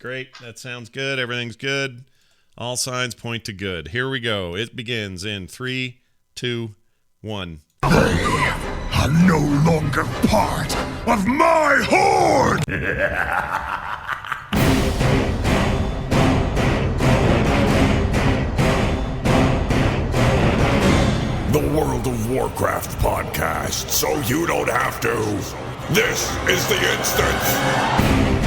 Great. That sounds good. Everything's good. All signs point to good. Here we go. It begins in 3, 2, 1. They are no longer part of my horde! The World of Warcraft podcast, so you don't have to. This is The Instance.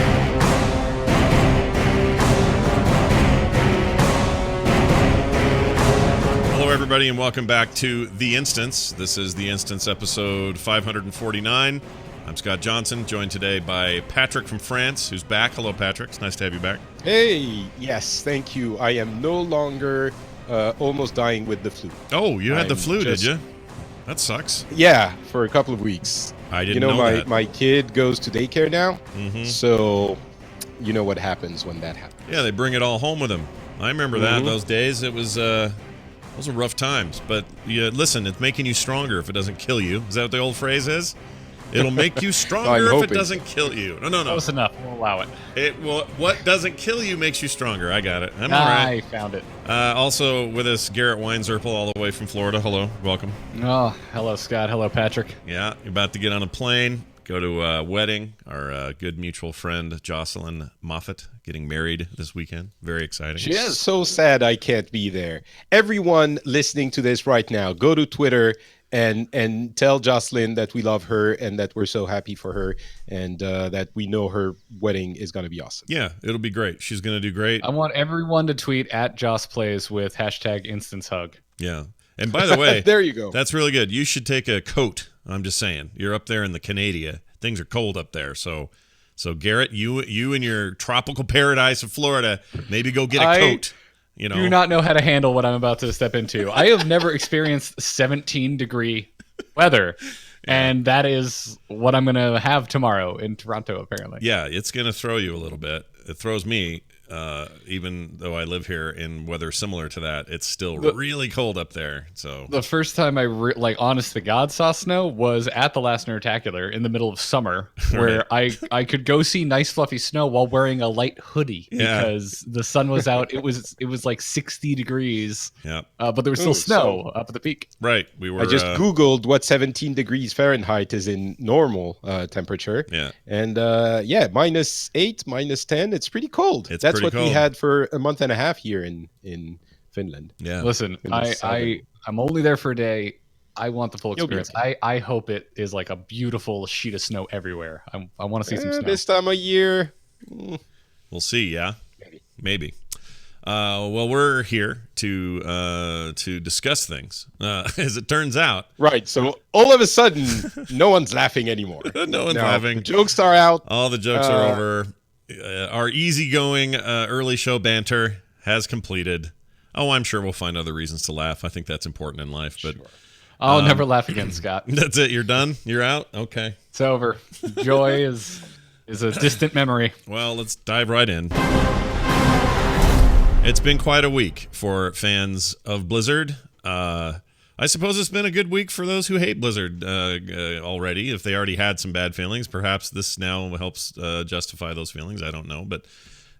Hello, everybody, and welcome back to The Instance. This is The Instance episode 549. I'm Scott Johnson, joined today by Patrick from France, who's back. Hello, Patrick. It's nice to have you back. Hey, yes, thank you. I am no longer almost dying with the flu. Oh, you had the flu, did you? That sucks. Yeah, for a couple of weeks. I didn't know that. My kid goes to daycare now, Mm-hmm. so you know what happens when that happens. Yeah, they bring it all home with them. I remember that, those days. It was, those were rough times. But listen, it's making you stronger if it doesn't kill you. Is that what the old phrase is? It'll make you stronger if it doesn't kill you. No. Close enough. We'll allow it. What doesn't kill you makes you stronger. I got it. I'm all right. I found it. Also with us, Garrett Weinzerpel, all the way from Florida. Hello. Welcome. Oh, hello, Scott. Hello, Patrick. Yeah, you're about to get on a plane, go to a wedding. Our good mutual friend, Jocelyn Moffat, getting married this weekend. Very exciting. She is so sad I can't be there. Everyone listening to this right now, go to Twitter and tell Jocelyn that we love her and that we're so happy for her and that we know her wedding is going to be awesome. Yeah, it'll be great. She's going to do great. I want everyone to tweet at Joss Plays with hashtag Instance Hug. Yeah. And by the way, there you go. That's really good. You should take a coat. I'm just saying. You're up there in the Canada. Things are cold up there. So Garrett, you in your tropical paradise of Florida, maybe go get a coat. You know. Do not know how to handle what I'm about to step into. I have never experienced 17-degree weather, and that is what I'm going to have tomorrow in Toronto, apparently. Yeah, it's going to throw you a little bit. It throws me, even though I live here in weather similar to that. It's still really cold up there. So the first time I honest to God saw snow was at the last Nerdtacular in the middle of summer, where I could go see nice fluffy snow while wearing a light hoodie because the sun was out. It was like 60 degrees. Yeah, but there was still snow up at the peak. Right. I just Googled what 17 degrees Fahrenheit is in normal temperature. Yeah. And -8, -10. It's pretty cold. That's what we had for a month and a half here in Finland. Yeah. Listen, I'm only there for a day. I want the full experience. I hope it is like a beautiful sheet of snow everywhere. I want to see some snow. This time of year. We'll see, yeah? Maybe. Well, we're here to discuss things, as it turns out. Right, so all of a sudden, no one's laughing anymore. No one's laughing. The jokes are out. All the jokes are over. Our easygoing early show banter has completed. Oh, I'm sure we'll find other reasons to laugh. I think that's important in life. But sure. I'll never laugh again, Scott. That's it. You're done? You're out? Okay. It's over. Joy is a distant memory. Well, let's dive right in. It's been quite a week for fans of Blizzard. I suppose it's been a good week for those who hate Blizzard already. If they already had some bad feelings, perhaps this now helps justify those feelings. I don't know. But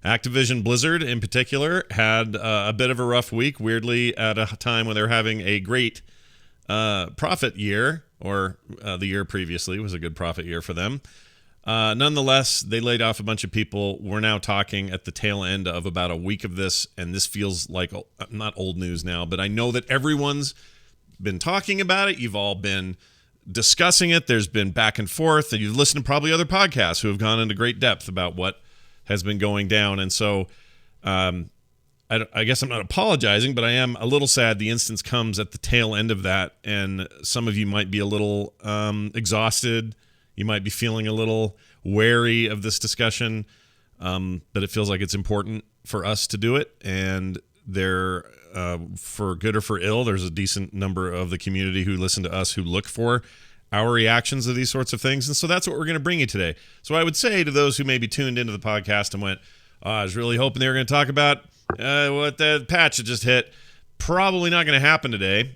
Activision Blizzard in particular had a bit of a rough week, weirdly at a time when they're having a great profit year, or the year previously was a good profit year for them. Nonetheless, they laid off a bunch of people. We're now talking at the tail end of about a week of this, and this feels like not old news now, but I know that everyone's been talking about it. You've all been discussing it. There's been back and forth, and you've listened to probably other podcasts who have gone into great depth about what has been going down. And so I guess I'm not apologizing, but I am a little sad the instance comes at the tail end of that, and some of you might be a little exhausted. You might be feeling a little wary of this discussion, but it feels like it's important for us to do it. And there, for good or for ill, there's a decent number of the community who listen to us who look for our reactions to these sorts of things. And so that's what we're going to bring you today. So I would say to those who maybe tuned into the podcast and went, I was really hoping they were going to talk about what the patch that just hit. Probably not going to happen today.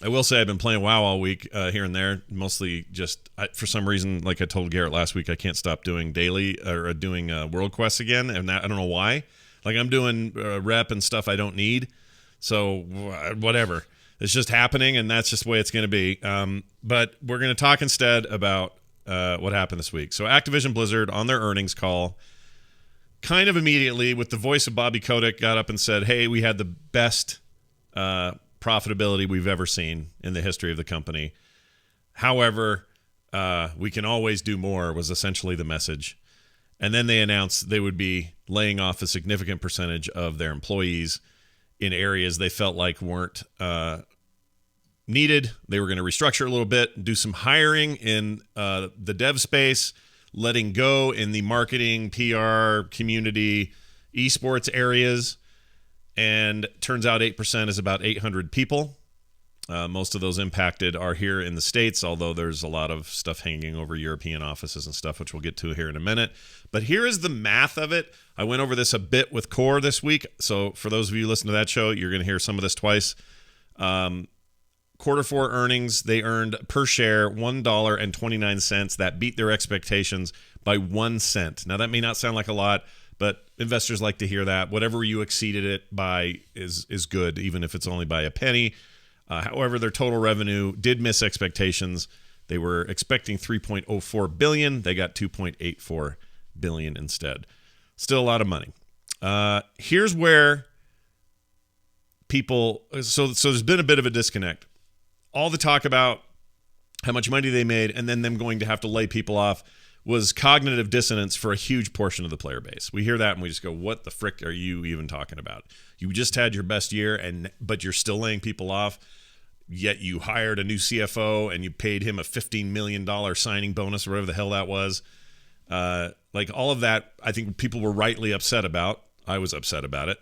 I will say I've been playing WoW all week here and there, mostly just for some reason, like I told Garrett last week, I can't stop doing daily or doing world quests again, and I don't know why. Like I'm doing rep and stuff I don't need, so whatever. It's just happening, and that's just the way it's going to be. But we're going to talk instead about what happened this week. So Activision Blizzard on their earnings call, kind of immediately with the voice of Bobby Kotick, got up and said, "Hey, we had the best profitability we've ever seen in the history of the company. However, we can always do more," was essentially the message. And then they announced they would be laying off a significant percentage of their employees in areas they felt like weren't needed. They were going to restructure a little bit, do some hiring in the dev space, letting go in the marketing, PR, community, esports areas. And turns out 8% is about 800 people. Most of those impacted are here in the States, although there's a lot of stuff hanging over European offices and stuff, which we'll get to here in a minute. But here is the math of it. I went over this a bit with Core this week. So for those of you who listen to that show, you're going to hear some of this twice. Quarter four earnings, they earned per share $1.29. That beat their expectations by 1 cent. Now, that may not sound like a lot, but investors like to hear that. Whatever you exceeded it by is good, even if it's only by a penny. However, their total revenue did miss expectations. They were expecting $3.04 billion. They got $2.84 billion instead. Still a lot of money. Here's where people... So there's been a bit of a disconnect. All the talk about how much money they made and then them going to have to lay people off was cognitive dissonance for a huge portion of the player base. We hear that and we just go, what the frick are you even talking about? You just had your best year, but you're still laying people off, yet you hired a new CFO and you paid him a $15 million signing bonus or whatever the hell that was. Like all of that, I think people were rightly upset about. I was upset about it.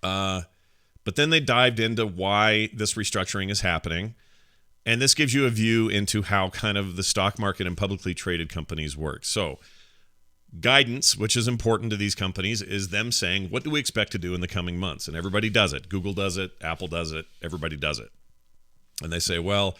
But then they dived into why this restructuring is happening. And this gives you a view into how kind of the stock market and publicly traded companies work. So guidance, which is important to these companies, is them saying, what do we expect to do in the coming months? And everybody does it. Google does it. Apple does it. Everybody does it. And they say, well,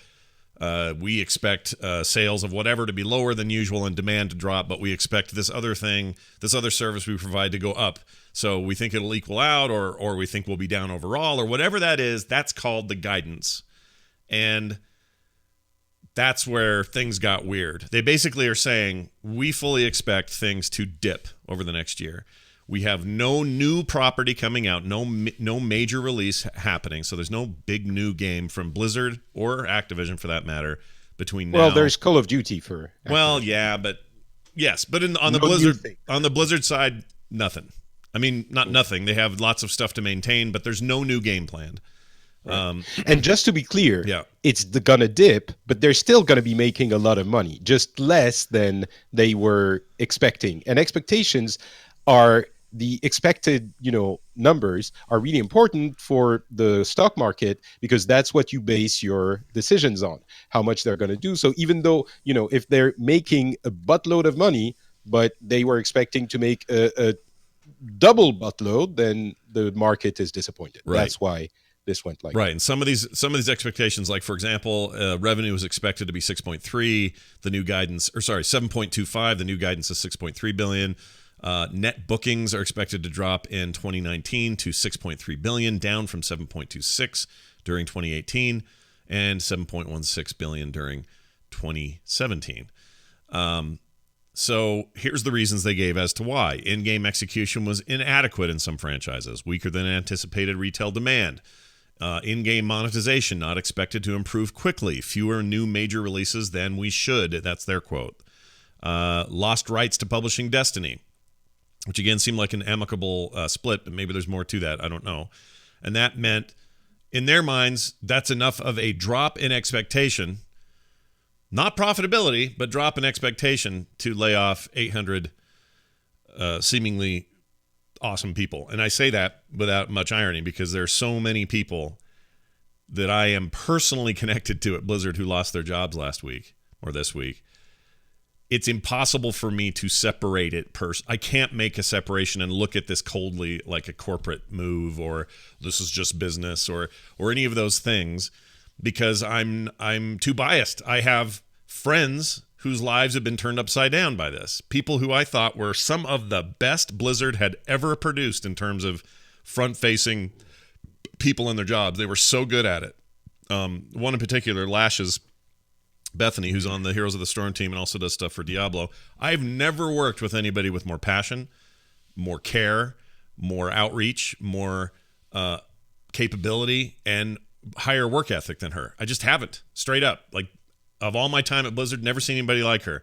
we expect sales of whatever to be lower than usual and demand to drop, but we expect this other thing, this other service we provide to go up. So we think it'll equal out, or we think we'll be down overall, or whatever that is. That's called the guidance. And that's where things got weird. They basically are saying, we fully expect things to dip over the next year. We have no new property coming out, no major release happening. So there's no big new game from Blizzard or Activision, for that matter, between now. Well, there's Call of Duty for Activision. Well, yeah, but yes, but on the Blizzard side, nothing. I mean, not nothing. They have lots of stuff to maintain, but there's no new game planned. Right. And just to be clear, it's gonna dip, but they're still gonna be making a lot of money, just less than they were expecting. And expectations are the expected, numbers are really important for the stock market because that's what you base your decisions on, how much they're going to do. So even though, if they're making a buttload of money, but they were expecting to make a double buttload, then the market is disappointed. Right. That's why this went like right. And some of these expectations, like for example, revenue was expected to be 6.3, the new guidance, 7.25, the new guidance is 6.3 billion. Net bookings are expected to drop in 2019 to 6.3 billion, down from 7.26 during 2018 and 7.16 billion during 2017. So here's the reasons they gave as to why. In-game execution was inadequate in some franchises, weaker than anticipated retail demand. In-game monetization not expected to improve quickly, fewer new major releases than we should. That's their quote. Lost rights to publishing Destiny, which again seemed like an amicable split, but maybe there's more to that. I don't know. And that meant, in their minds, that's enough of a drop in expectation, not profitability, but drop in expectation to lay off 800 seemingly awesome people. And I say that without much irony because there are so many people that I am personally connected to at Blizzard who lost their jobs last week or this week. It's impossible for me to separate it. I can't make a separation and look at this coldly like a corporate move or this is just business or any of those things. because I'm too biased. I have friends whose lives have been turned upside down by this. People who I thought were some of the best Blizzard had ever produced in terms of front-facing people in their jobs. They were so good at it. One in particular, Lash's Bethany, who's on the Heroes of the Storm team and also does stuff for Diablo. I've never worked with anybody with more passion, more care, more outreach, more capability, and higher work ethic than her. I just haven't. Straight up. Like, of all my time at Blizzard, never seen anybody like her.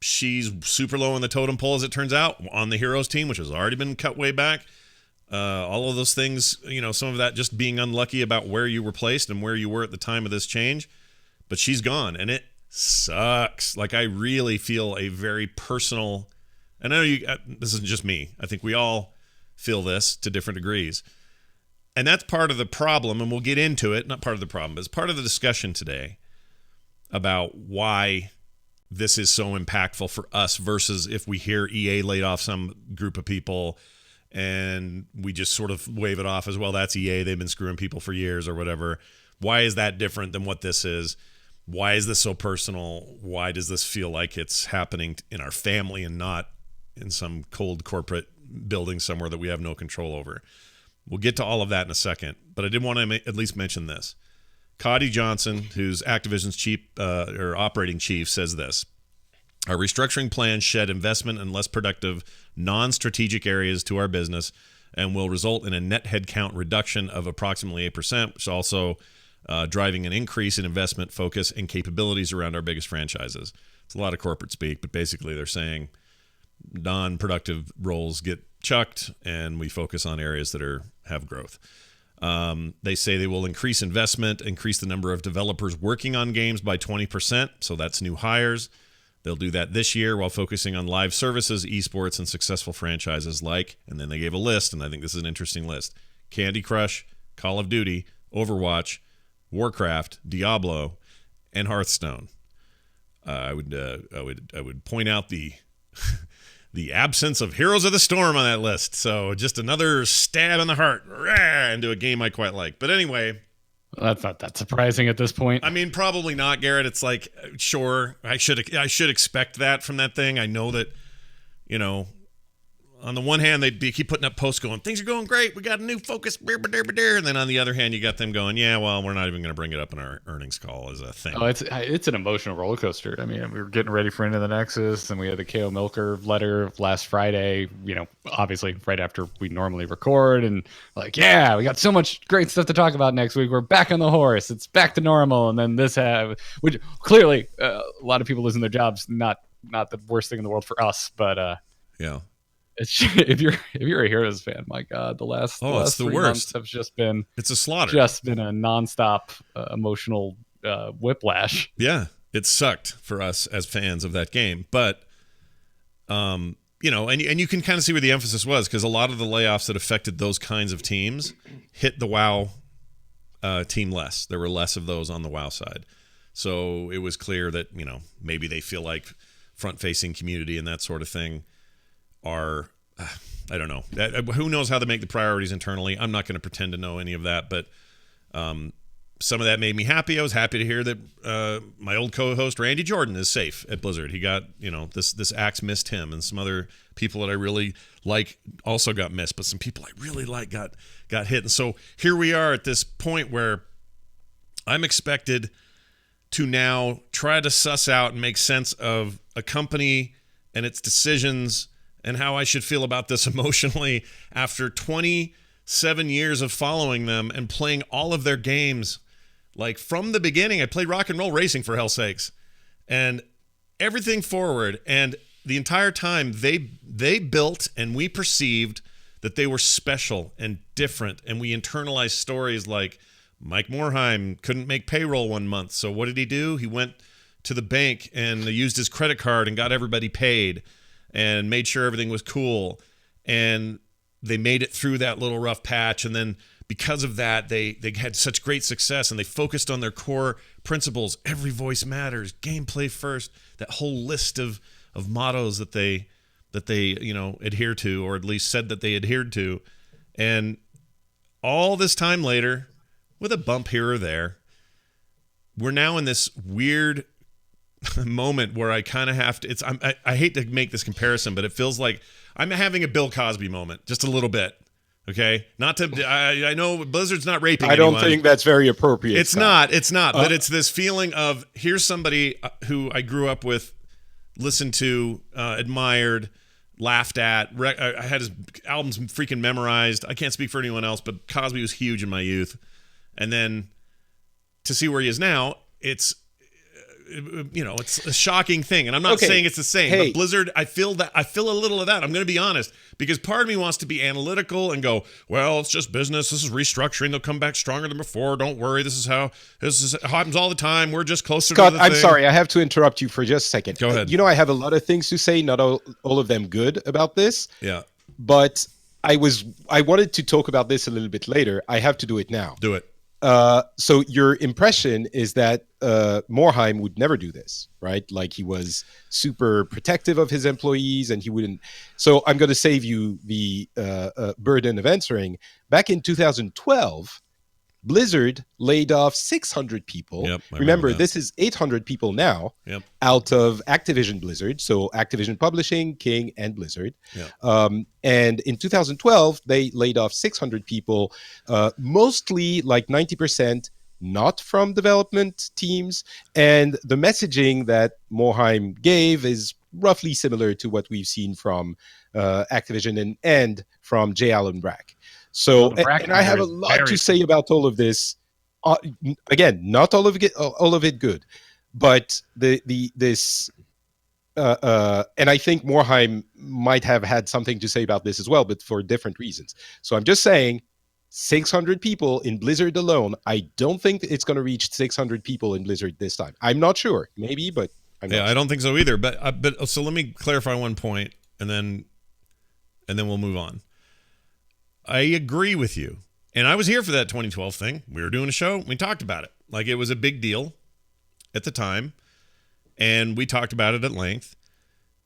She's super low on the totem pole, as it turns out, on the Heroes team, which has already been cut way back. All of those things, some of that just being unlucky about where you were placed and where you were at the time of this change. But she's gone, and it sucks. Like, I really feel a very personal, and I know this isn't just me. I think we all feel this to different degrees. And that's part of the problem, and we'll get into it. Not part of the problem, but it's part of the discussion today about why this is so impactful for us versus if we hear EA laid off some group of people and we just sort of wave it off as, well, that's EA. They've been screwing people for years or whatever. Why is that different than what this is? Why is this so personal? Why does this feel like it's happening in our family and not in some cold corporate building somewhere that we have no control over? We'll get to all of that in a second, but I did want to at least mention this. Cody Johnson, who's Activision's operating chief, says this: our restructuring plans shed investment in less productive, non-strategic areas to our business and will result in a net headcount reduction of approximately 8%, which is also driving an increase in investment focus and capabilities around our biggest franchises. It's a lot of corporate speak, but basically they're saying non-productive roles get chucked and we focus on areas that have growth. They say they will increase investment, increase the number of developers working on games by 20%. So that's new hires. They'll do that this year while focusing on live services, esports, and successful franchises like, and then they gave a list, and I think this is an interesting list: Candy Crush, Call of Duty, Overwatch, Warcraft, Diablo, and Hearthstone. I would point out the the absence of Heroes of the Storm on that list. So just another stab in the heart into a game I quite like. But anyway, that's not that surprising at this point. I mean, probably not, Garrett. It's like, sure, I should expect that from that thing. I know that, on the one hand, they keep putting up posts going, things are going great, we got a new focus, and then on the other hand, you got them going, yeah, well, we're not even going to bring it up in our earnings call as a thing. Oh, it's an emotional roller coaster. I mean, we were getting ready for Into the Nexus, and we had the KO Milker letter last Friday, obviously right after we normally record, and like, yeah, we got so much great stuff to talk about next week. We're back on the horse. It's back to normal. And then which clearly a lot of people losing their jobs, not the worst thing in the world for us, but yeah. If you're a Heroes fan, my God, the last 3 months have it's a slaughter. Just been a nonstop emotional whiplash. Yeah, it sucked for us as fans of that game, but and you can kind of see where the emphasis was, because a lot of the layoffs that affected those kinds of teams hit the WoW team less. There were less of those on the WoW side, so it was clear that maybe they feel like front-facing community and that sort of thing are, I don't know. Who knows how they make the priorities internally? I'm not going to pretend to know any of that, but some of that made me happy. I was happy to hear that my old co-host Randy Jordan is safe at Blizzard. He got, this axe missed him, and some other people that I really like also got missed, but some people I really like got hit. And so here we are at this point where I'm expected to now try to suss out and make sense of a company and its decisions and how I should feel about this emotionally after 27 years of following them and playing all of their games. Like, from the beginning, I played Rock and Roll Racing, for hell's sakes, and everything forward. And the entire time they built and we perceived that they were special and different. And we internalized stories like Mike Morheim couldn't make payroll one month. So what did he do? He went to the bank and used his credit card and got everybody paid and made sure everything was cool. And they made it through that little rough patch. And then because of that, they had such great success, and they focused on their core principles. Every voice matters, gameplay first, that whole list of mottos that they adhere to, or at least said that they adhered to. And all this time later, with a bump here or there, we're now in this weird moment where I kind of have to. I hate to make this comparison, but it feels like I'm having a Bill Cosby moment, just a little bit. Okay, not to. I know Blizzard's not raping. I don't anyone. think that's very appropriate. It's Scott. not. It's not. But it's this feeling of here's somebody who I grew up with, listened to, admired, laughed at. I had his albums freaking memorized. I can't speak for anyone else, but Cosby was huge in my youth. And then to see where he is now, it's a shocking thing. And I'm not saying it's the same, but Blizzard, I feel a little of that. I'm going to be honest, because part of me wants to be analytical and go, well, it's just business. This is restructuring. They'll come back stronger than before. Don't worry. This happens all the time. We're just closer Scott, to the I'm thing. sorry. I have to interrupt you for just a second. Go ahead. I have a lot of things to say, not all of them good about this. Yeah. But I wanted to talk about this a little bit later. I have to do it now. Do it. So your impression is that Morhaime would never do this, right? Like he was super protective of his employees and he wouldn't. So I'm going to save you the burden of answering. Back in 2012, Blizzard laid off 600 people. Yep, Remember, this is 800 people now out of Activision Blizzard. So Activision Publishing, King, and Blizzard. Yep. And in 2012, they laid off 600 people, mostly like 90% not from development teams. And the messaging that Morhaime gave is roughly similar to what we've seen from Activision and from J. Allen Brack. So, and I have a lot to say about all of this. Again, not all of it good, but this. And I think Morhaime might have had something to say about this as well, but for different reasons. So I'm just saying, 600 people in Blizzard alone. I don't think it's going to reach 600 people in Blizzard this time. I'm not sure. Maybe, but I'm not sure. I don't think so either. But so let me clarify one point, and then we'll move on. I agree with you. And I was here for that 2012 thing. We were doing a show. We talked about it. Like it was a big deal at the time. And we talked about it at length.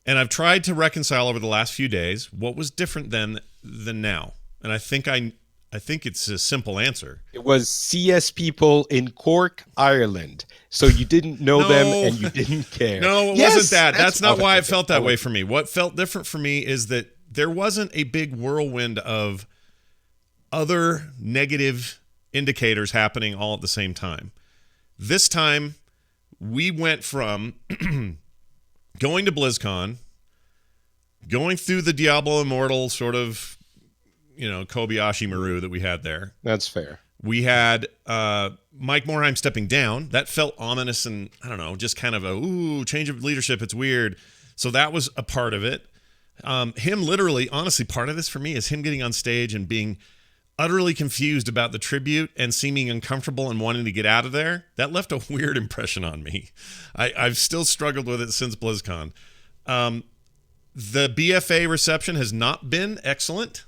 And I've tried to reconcile over the last few days what was different then than now. And I think it's a simple answer. It was CS people in Cork, Ireland. So you didn't know them and you didn't care. No, it wasn't that. That's not why it felt that way for me. What felt different for me is that there wasn't a big whirlwind of other negative indicators happening all at the same time. This time, we went from going to BlizzCon, going through the Diablo Immortal sort of, Kobayashi Maru that we had there. That's fair. We had Mike Morhaime stepping down. That felt ominous and, I don't know, just kind of change of leadership. It's weird. So that was a part of it. Him literally, honestly, part of this for me is him getting on stage and being utterly confused about the tribute and seeming uncomfortable and wanting to get out of there. That left a weird impression on me. I've still struggled with it since BlizzCon. The BFA reception has not been excellent.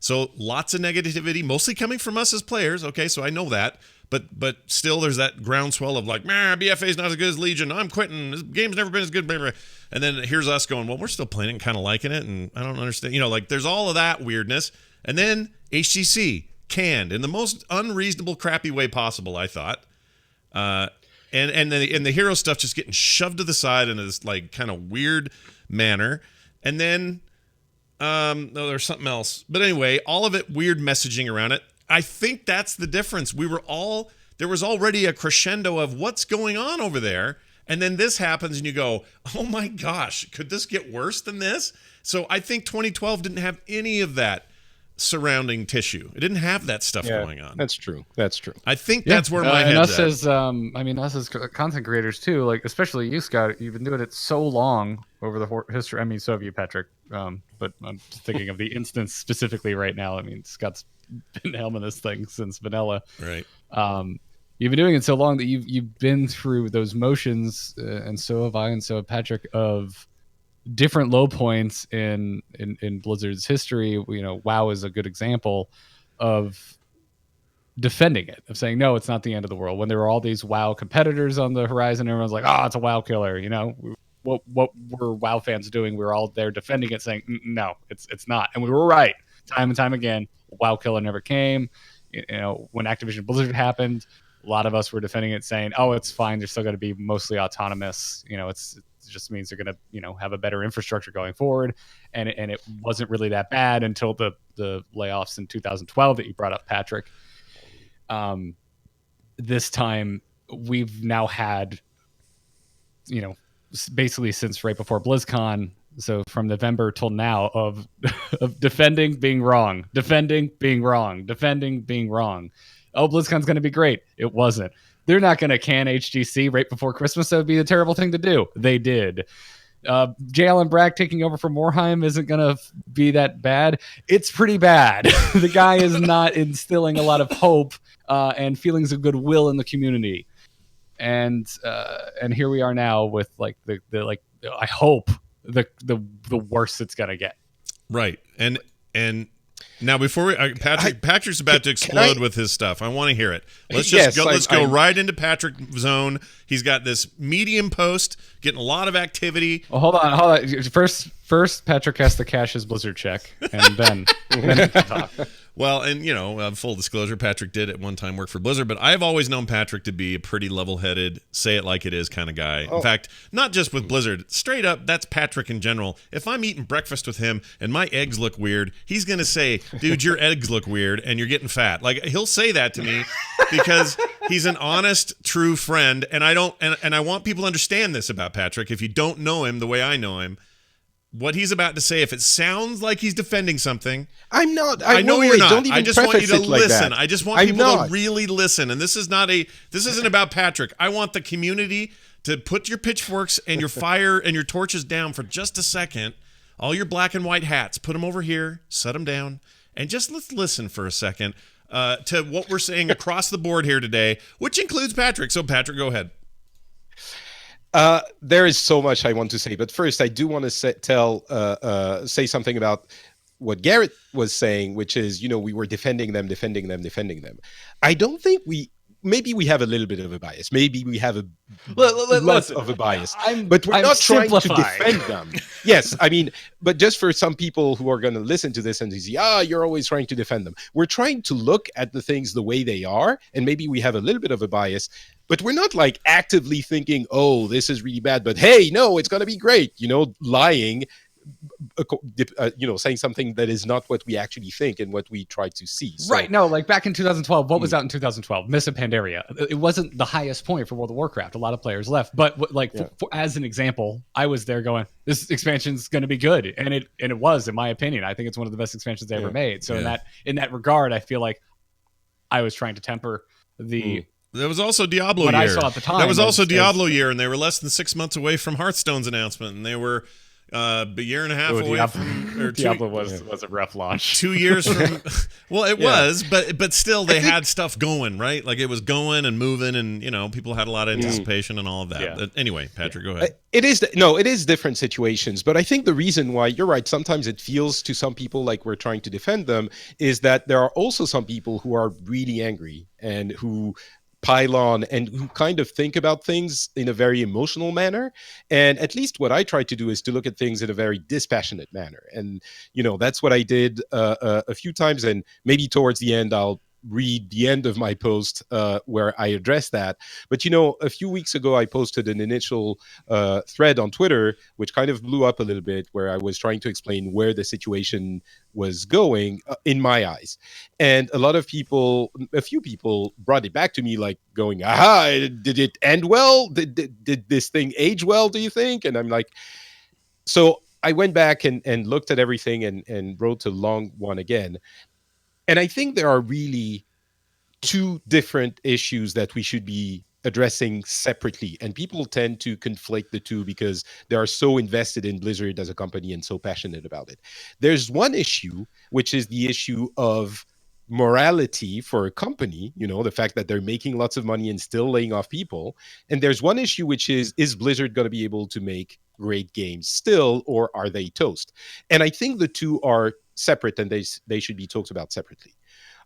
So lots of negativity, mostly coming from us as players. Okay, so I know that. But still there's that groundswell of like, BFA's not as good as Legion. I'm quitting. This game's never been as good. And then here's us going, well, we're still playing it and kind of liking it. And I don't understand. There's all of that weirdness. And then HTC canned in the most unreasonable, crappy way possible, I thought. And the hero stuff just getting shoved to the side in this like kind of weird manner. And then there's something else. But anyway, all of it weird messaging around it. I think that's the difference. There was already a crescendo of what's going on over there. And then this happens and you go, oh my gosh, could this get worse than this? So I think 2012 didn't have any of that surrounding tissue. It didn't have that stuff going on. That's true. I think that's where my head's at. Us as content creators too, like especially you, Scott, you've been doing it so long over the history. I mean, so have you, Patrick. But I'm just thinking of the instance specifically right now. I mean, Scott's been helming this thing since vanilla. Right. You've been doing it so long that you've been through those motions, and so have I, and so have Patrick, of different low points in Blizzard's history. WoW is a good example of defending it, of saying, no, it's not the end of the world. When there were all these WoW competitors on the horizon, everyone's like, it's a WoW killer. What were WoW fans doing? We were all there defending it, saying, no, it's not. And we were right time and time again. WoW killer never came. When Activision Blizzard happened, A lot of us were defending it, saying, "Oh, it's fine. They're still going to be mostly autonomous. It just means they're going to, have a better infrastructure going forward." And it wasn't really that bad until the layoffs in 2012 that you brought up, Patrick. This time we've now had, basically since right before BlizzCon. So from November till now of defending being wrong, defending being wrong, defending being wrong. Oh, BlizzCon's going to be great. It wasn't. They're not going to can HGC right before Christmas. That would be a terrible thing to do. They did. J. Allen Brack taking over from Morheim isn't going to be that bad. It's pretty bad. The guy is not instilling a lot of hope and feelings of goodwill in the community. And here we are now with like the I hope the worst it's going to get. Right. And now, before Patrick's about to explode with his stuff. I want to hear it. Let's go right into Patrick zone. He's got this Medium post, getting a lot of activity. Well, hold on. First, Patrick has to cash his Blizzard check, and then he can talk. Well, and full disclosure, Patrick did at one time work for Blizzard, but I've always known Patrick to be a pretty level-headed, say it like it is kind of guy. In fact, not just with Blizzard, straight up, that's Patrick in general. If I'm eating breakfast with him and my eggs look weird, he's gonna say, "Dude, your eggs look weird and you're getting fat." Like, he'll say that to me because he's an honest, true friend, and I want people to understand this about Patrick. If you don't know him the way I know him, what he's about to say, if it sounds like he's defending something, I'm not. I know you're not. I just want you to listen. Like I just want people to really listen. And this isn't about Patrick. I want the community to put your pitchforks and your fire and your torches down for just a second. All your black and white hats, put them over here, set them down, and just let's listen for a second to what we're saying across the board here today, which includes Patrick. So, Patrick, go ahead. There is so much I want to say, but first I do want to say something about what Garrett was saying, which is, we were defending them. I don't think maybe we have a little bit of a bias. Maybe we have a lot of a bias, but we're not trying to defend them. Yes, but just for some people who are going to listen to this and say, you're always trying to defend them. We're trying to look at the things the way they are, and maybe we have a little bit of a bias, but we're not like actively thinking, oh, this is really bad, but hey, no, it's going to be great, lying, saying something that is not what we actually think and what we try to see. So, right. No, like back in 2012, what was out in 2012? Miss of Pandaria. It wasn't the highest point for World of Warcraft. A lot of players left. But as an example, I was there going, this expansion is going to be good. And it was, in my opinion. I think it's one of the best expansions they ever made. So in that regard, I feel like I was trying to temper the... There was also Diablo what year. I saw at the time. That was also Diablo year, and they were less than 6 months away from Hearthstone's announcement, and they were a year and a half away from... Diablo was a rough launch. 2 years from... Well, it was, but still they had stuff going, right? Like, it was going and moving, and, people had a lot of anticipation and all of that. Yeah. Anyway, Patrick, go ahead. It is different situations, but I think the reason why, you're right, sometimes it feels to some people like we're trying to defend them, is that there are also some people who are really angry and who pile on and who kind of think about things in a very emotional manner. And at least what I try to do is to look at things in a very dispassionate manner. And, that's what I did a few times. And maybe towards the end, I'll read the end of my post where I address that. But, a few weeks ago, I posted an initial thread on Twitter, which kind of blew up a little bit, where I was trying to explain where the situation was going in my eyes. And a few people brought it back to me, like going, aha, did it end well? Did this thing age well, do you think? And I'm like, so I went back and looked at everything and wrote a long one again. And I think there are really two different issues that we should be addressing separately. And people tend to conflate the two because they are so invested in Blizzard as a company and so passionate about it. There's one issue, which is the issue of morality for a company, the fact that they're making lots of money and still laying off people. And there's one issue, which is Blizzard going to be able to make great games still, or are they toast? And I think the two are separate, and they should be talked about separately.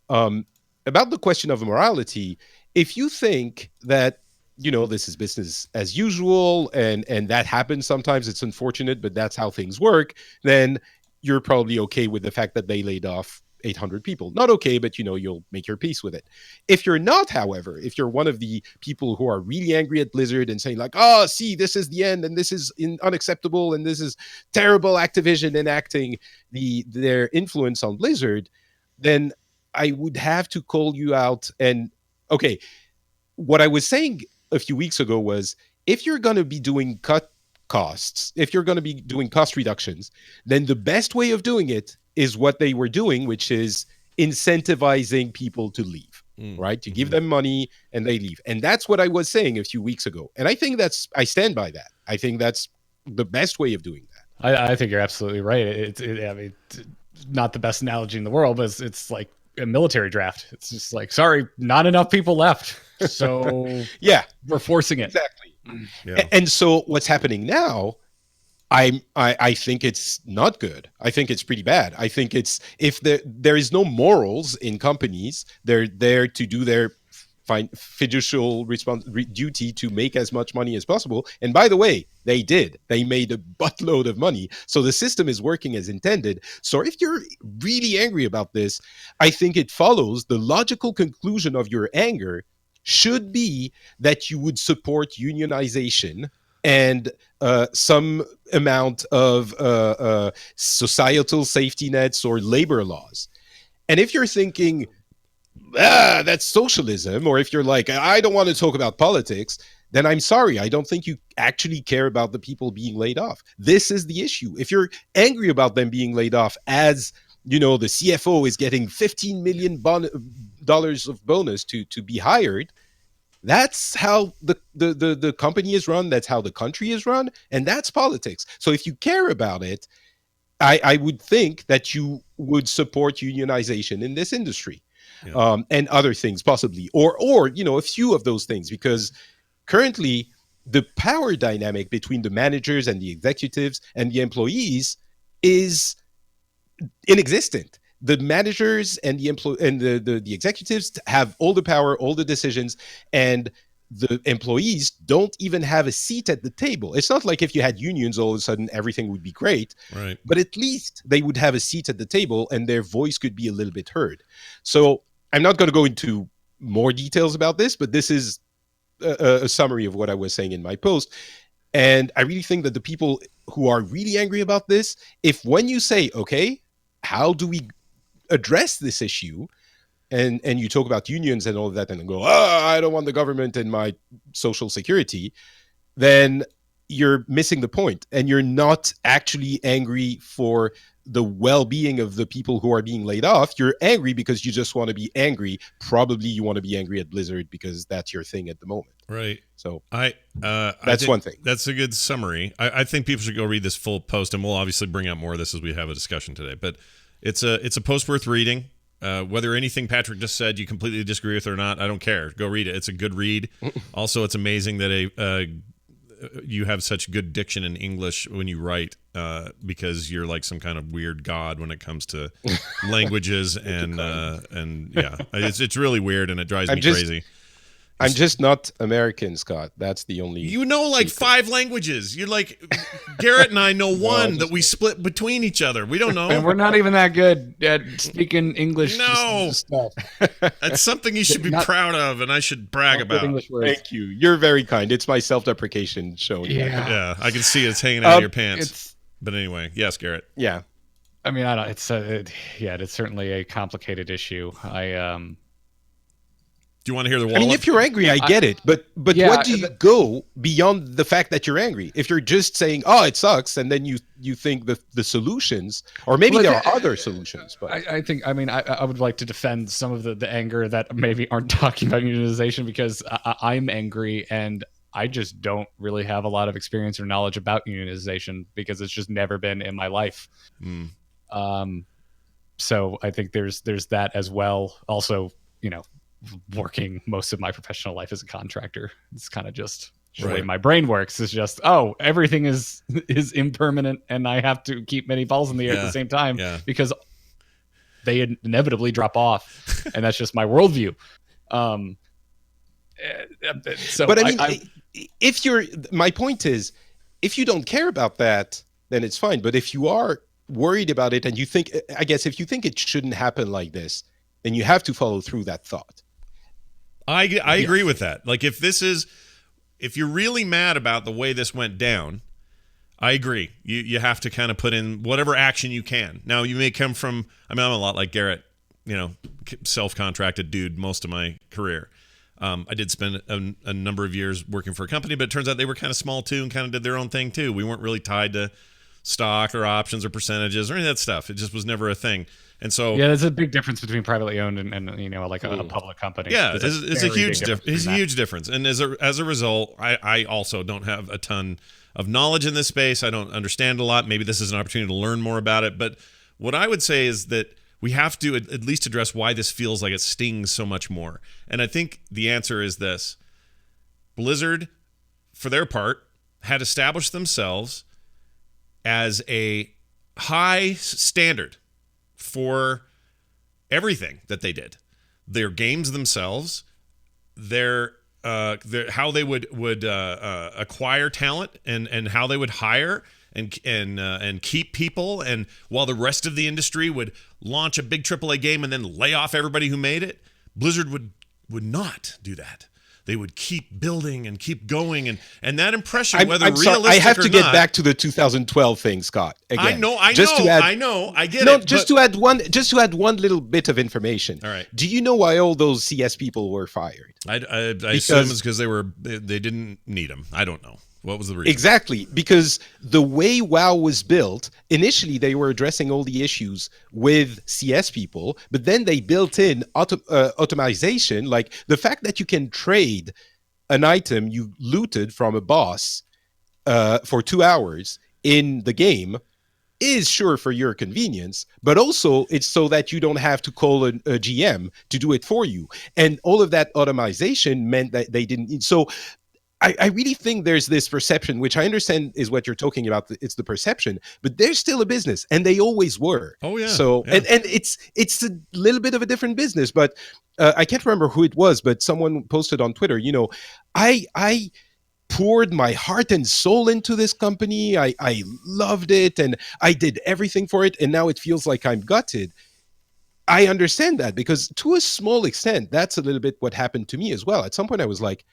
About the question of morality, if you think that this is business as usual and that happens sometimes, it's unfortunate, but that's how things work, then you're probably okay with the fact that they laid off 800 people. Not okay, but you'll make your peace with it. If you're not, however, if you're one of the people who are really angry at Blizzard and saying like, oh, see, this is the end and this is unacceptable and this is terrible, Activision enacting their influence on Blizzard, then I would have to call you out. And okay, what I was saying a few weeks ago was, if you're going to be doing costs, if you're going to be doing cost reductions, then the best way of doing it is what they were doing, which is incentivizing people to leave, right? You give them money and they leave. And that's what I was saying a few weeks ago. And I think I stand by that. I think that's the best way of doing that. I think you're absolutely right. I mean, not the best analogy in the world, but it's like a military draft. It's just like, sorry, not enough people left. So yeah, we're forcing it. Exactly. Yeah. And so what's happening now, I think it's not good. I think it's pretty bad. I think it's, if there is no morals in companies, they're there to do their fiducial duty to make as much money as possible. And by the way, they made a buttload of money. So the system is working as intended. So if you're really angry about this, I think it follows the logical conclusion of your anger should be that you would support unionization and some amount of societal safety nets or labor laws. And if you're thinking, that's socialism, or if you're like, I don't want to talk about politics, then I'm sorry, I don't think you actually care about the people being laid off. This is the issue. If you're angry about them being laid off, as the CFO is getting $15 million of bonus to be hired, that's how the company is run. That's how the country is run. And that's politics. So if you care about it, I would think that you would support unionization in this industry. Yeah. And other things possibly, or a few of those things, because currently the power dynamic between the managers and the executives and the employees is inexistent. The managers and the executives have all the power, all the decisions, and the employees don't even have a seat at the table. It's not like if you had unions, all of a sudden everything would be great. Right. But at least they would have a seat at the table and their voice could be a little bit heard. So I'm not going to go into more details about this, but this is a summary of what I was saying in my post. And I really think that the people who are really angry about this, if when you say, okay, how do we address this issue, and you talk about unions and all of that, and then go, I don't want the government in my social security, then you're missing the point, and you're not actually angry for the well-being of the people who are being laid off. You're angry because you just want to be angry. Probably you want to be angry at Blizzard because that's your thing at the moment. Right. So that's one thing. That's a good summary. I think people should go read this full post, and we'll obviously bring out more of this as we have a discussion today. But it's a post worth reading. Whether anything Patrick just said you completely disagree with or not, I don't care. Go read it. It's a good read. Also, it's amazing that you have such good diction in English when you write, because you're like some kind of weird god when it comes to languages and yeah, it's really weird and it drives me crazy. I'm just not American, Scott. That's the only. You know, like secret. 5 languages. You're like Garrett and I know one that we split between each other. We don't know, and we're not even that good at speaking English. No, that's something you should be proud of, and I should brag about. Thank you. You're very kind. It's my self-deprecation showing. Yeah, I can see it's hanging out of your pants. But anyway, yes, Garrett. Yeah, I mean, I don't. It's certainly a complicated issue. Do you want to hear the wall? I mean, if you're angry, I get it. But yeah, what do you go beyond the fact that you're angry? If you're just saying, "Oh, it sucks," and then you think the solutions, or maybe there are other solutions. But I think, I mean, I would like to defend some of the anger that maybe aren't talking about unionization, because I'm angry and I just don't really have a lot of experience or knowledge about unionization because it's just never been in my life. So I think there's that as well. Also, working most of my professional life as a contractor, it's kind of just the way my brain works. Is just, everything is impermanent and I have to keep many balls in the air at the same time because they inevitably drop off, and that's just my worldview. So, but I mean, my point is, if you don't care about that, then it's fine. But if you are worried about it and you think, I guess if you think it shouldn't happen like this, then you have to follow through that thought. I agree with that. Like if you're really mad about the way this went down, I agree. You have to kind of put in whatever action you can. Now, you may come from, I'm a lot like Garrett, self-contracted dude most of my career. I did spend a number of years working for a company, but it turns out they were kind of small too and kind of did their own thing too. We weren't really tied to stock or options or percentages or any of that stuff. It just was never a thing. And so, yeah, there's a big difference between privately owned and like a public company. Yeah, it's a huge difference. And as a result, I also don't have a ton of knowledge in this space. I don't understand a lot. Maybe this is an opportunity to learn more about it. But what I would say is that we have to at least address why this feels like it stings so much more. And I think the answer is this. Blizzard, for their part, had established themselves as a high standard for everything that they did. Their games themselves, their how they would acquire talent and how they would hire and keep people, and while the rest of the industry would launch a big AAA game and then lay off everybody who made it, Blizzard would not do that. They would keep building and keep going, and that impression, whether realistic or not. I have to get back to the 2012 thing, Scott. Again. I know. I get it. Just to add one little bit of information. All right. Do you know why all those CS people were fired? I assume it's because they didn't need them. I don't know. What was the reason? Exactly, because the way WoW was built, initially they were addressing all the issues with CS people, but then they built in automation, like the fact that you can trade an item you looted from a boss for 2 hours in the game is sure for your convenience, but also it's so that you don't have to call a GM to do it for you. And all of that automation meant that they didn't need. So I really think there's this perception, which I understand is what you're talking about. It's the perception, but they're still a business, and they always were. Oh yeah. So yeah. And it's a little bit of a different business, but I can't remember who it was, but someone posted on Twitter. I poured my heart and soul into this company. I loved it, and I did everything for it, and now it feels like I'm gutted. I understand that, because to a small extent, that's a little bit what happened to me as well. At some point, I was like,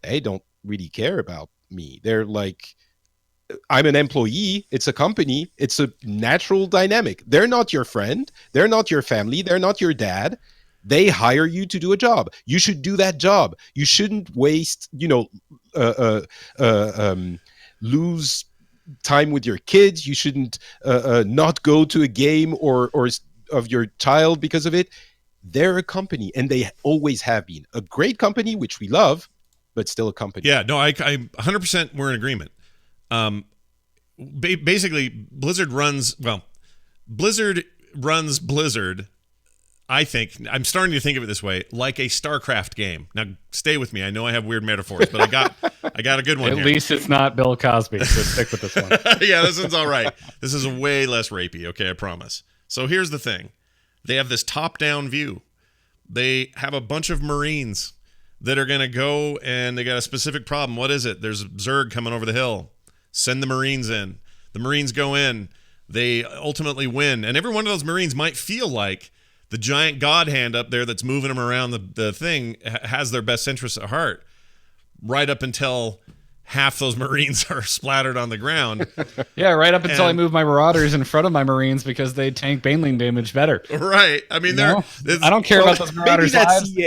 they don't really care about me. They're like, I'm an employee. It's a company. It's a natural dynamic. They're not your friend. They're not your family. They're not your dad. They hire you to do a job. You should do that job. You shouldn't waste, lose time with your kids. You shouldn't not go to a game or of your child because of it. They're a company, and they always have been a great company, which we love, but still a company. Yeah, no, I 100% we're in agreement. Basically, Blizzard runs Blizzard, I think, I'm starting to think of it this way, like a StarCraft game. Now, stay with me. I know I have weird metaphors, but I got a good one At here. least it's not Bill Cosby, so stick with this one. Yeah, this one's all right. This is way less rapey, okay, I promise. So here's the thing. They have this top-down view. They have a bunch of Marines that are going to go, and they got a specific problem. What is it? There's Zerg coming over the hill. Send the Marines in. The Marines go in. They ultimately win. And every one of those Marines might feel like the giant god hand up there that's moving them around the thing has their best interests at heart, right up until half those Marines are splattered on the ground. Yeah, right up until I move my Marauders in front of my Marines because they tank Baneling damage better. Right. I mean, I don't care about those Marauders' lives.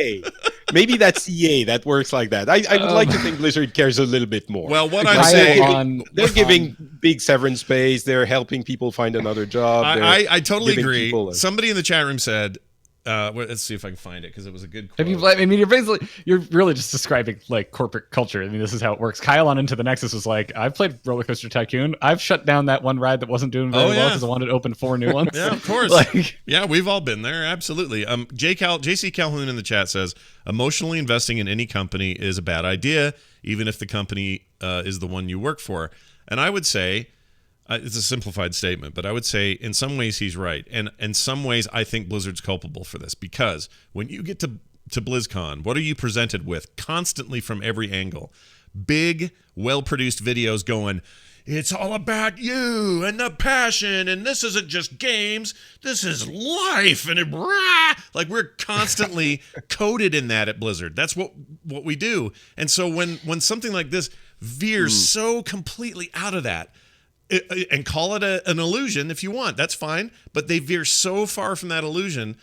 Maybe that's EA that works like that. I would like to think Blizzard cares a little bit more. Well, what I'm saying, they're giving big severance pays. They're helping people find another job. I totally agree. Somebody in the chat room said, let's see if I can find it, because it was a good quote. You're really just describing like corporate culture. I mean, this is how it works. Kyle on Into the Nexus was like, I've played Roller Coaster Tycoon. I've shut down that one ride that wasn't doing very well because I wanted to open 4 new ones. Yeah, of course. Yeah, we've all been there. Absolutely. JC Calhoun in the chat says, emotionally investing in any company is a bad idea, even if the company is the one you work for. And I would say, it's a simplified statement, but I would say in some ways he's right. And in some ways I think Blizzard's culpable for this, because when you get to BlizzCon, what are you presented with constantly from every angle? Big, well-produced videos going, it's all about you and the passion, and this isn't just games, this is life, and like we're constantly coded in that at Blizzard. That's what we do. And so when something like this veers so completely out of that, and call it an illusion if you want, that's fine, but they veer so far from that illusion.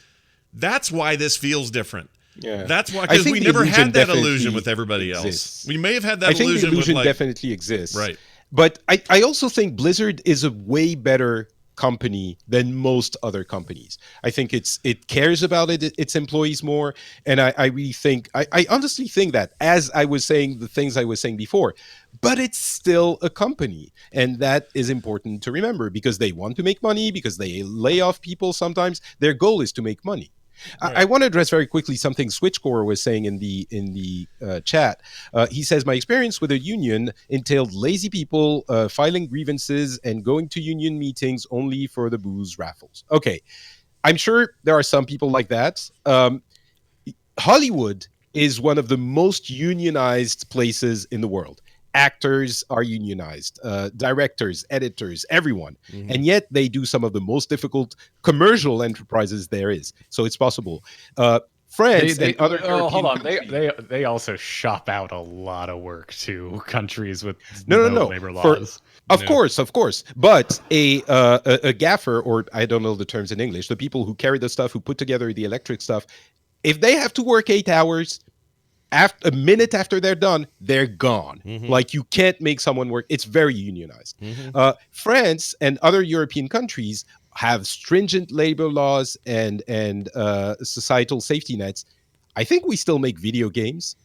That's why this feels different. Yeah. That's why, because we never had that illusion with everybody exists. else. We may have had that I think illusion. the illusion with definitely exists. Right. But I also think Blizzard is a way better company than most other companies. I think it cares about its employees more. And I really think, I honestly think that, as I was saying the things I was saying before, but it's still a company. And that is important to remember, because they want to make money, because they lay off people sometimes. Their goal is to make money. Right. I want to address very quickly something Switchcore was saying in the chat. He says, my experience with a union entailed lazy people filing grievances and going to union meetings only for the booze raffles. Okay, I'm sure there are some people like that. Hollywood is one of the most unionized places in the world. Actors are unionized, directors, editors, everyone. Mm-hmm. And yet they do some of the most difficult commercial enterprises there is. So it's possible. France and other hold on. They also shop out a lot of work to countries with no labor laws. Of course. But a gaffer, or I don't know the terms in English, the people who carry the stuff, who put together the electric stuff, if they have to work 8 hours, a minute after they're done, they're gone. Mm-hmm. Like, you can't make someone work. It's very unionized. Mm-hmm. France and other European countries have stringent labor laws and societal safety nets. I think we still make video games.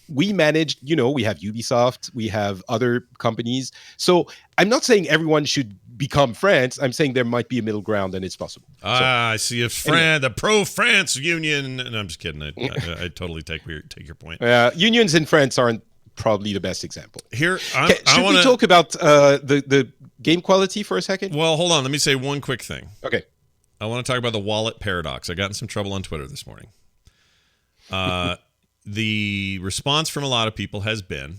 We managed, we have Ubisoft, we have other companies. So I'm not saying everyone should become France. I'm saying there might be a middle ground, and it's possible. I see the pro-France union. And I'm just kidding. I totally take your point. Unions in France aren't probably the best example. Here, should we talk about the game quality for a second? Well, hold on. Let me say one quick thing. Okay. I want to talk about the wallet paradox. I got in some trouble on Twitter this morning. The response from a lot of people has been,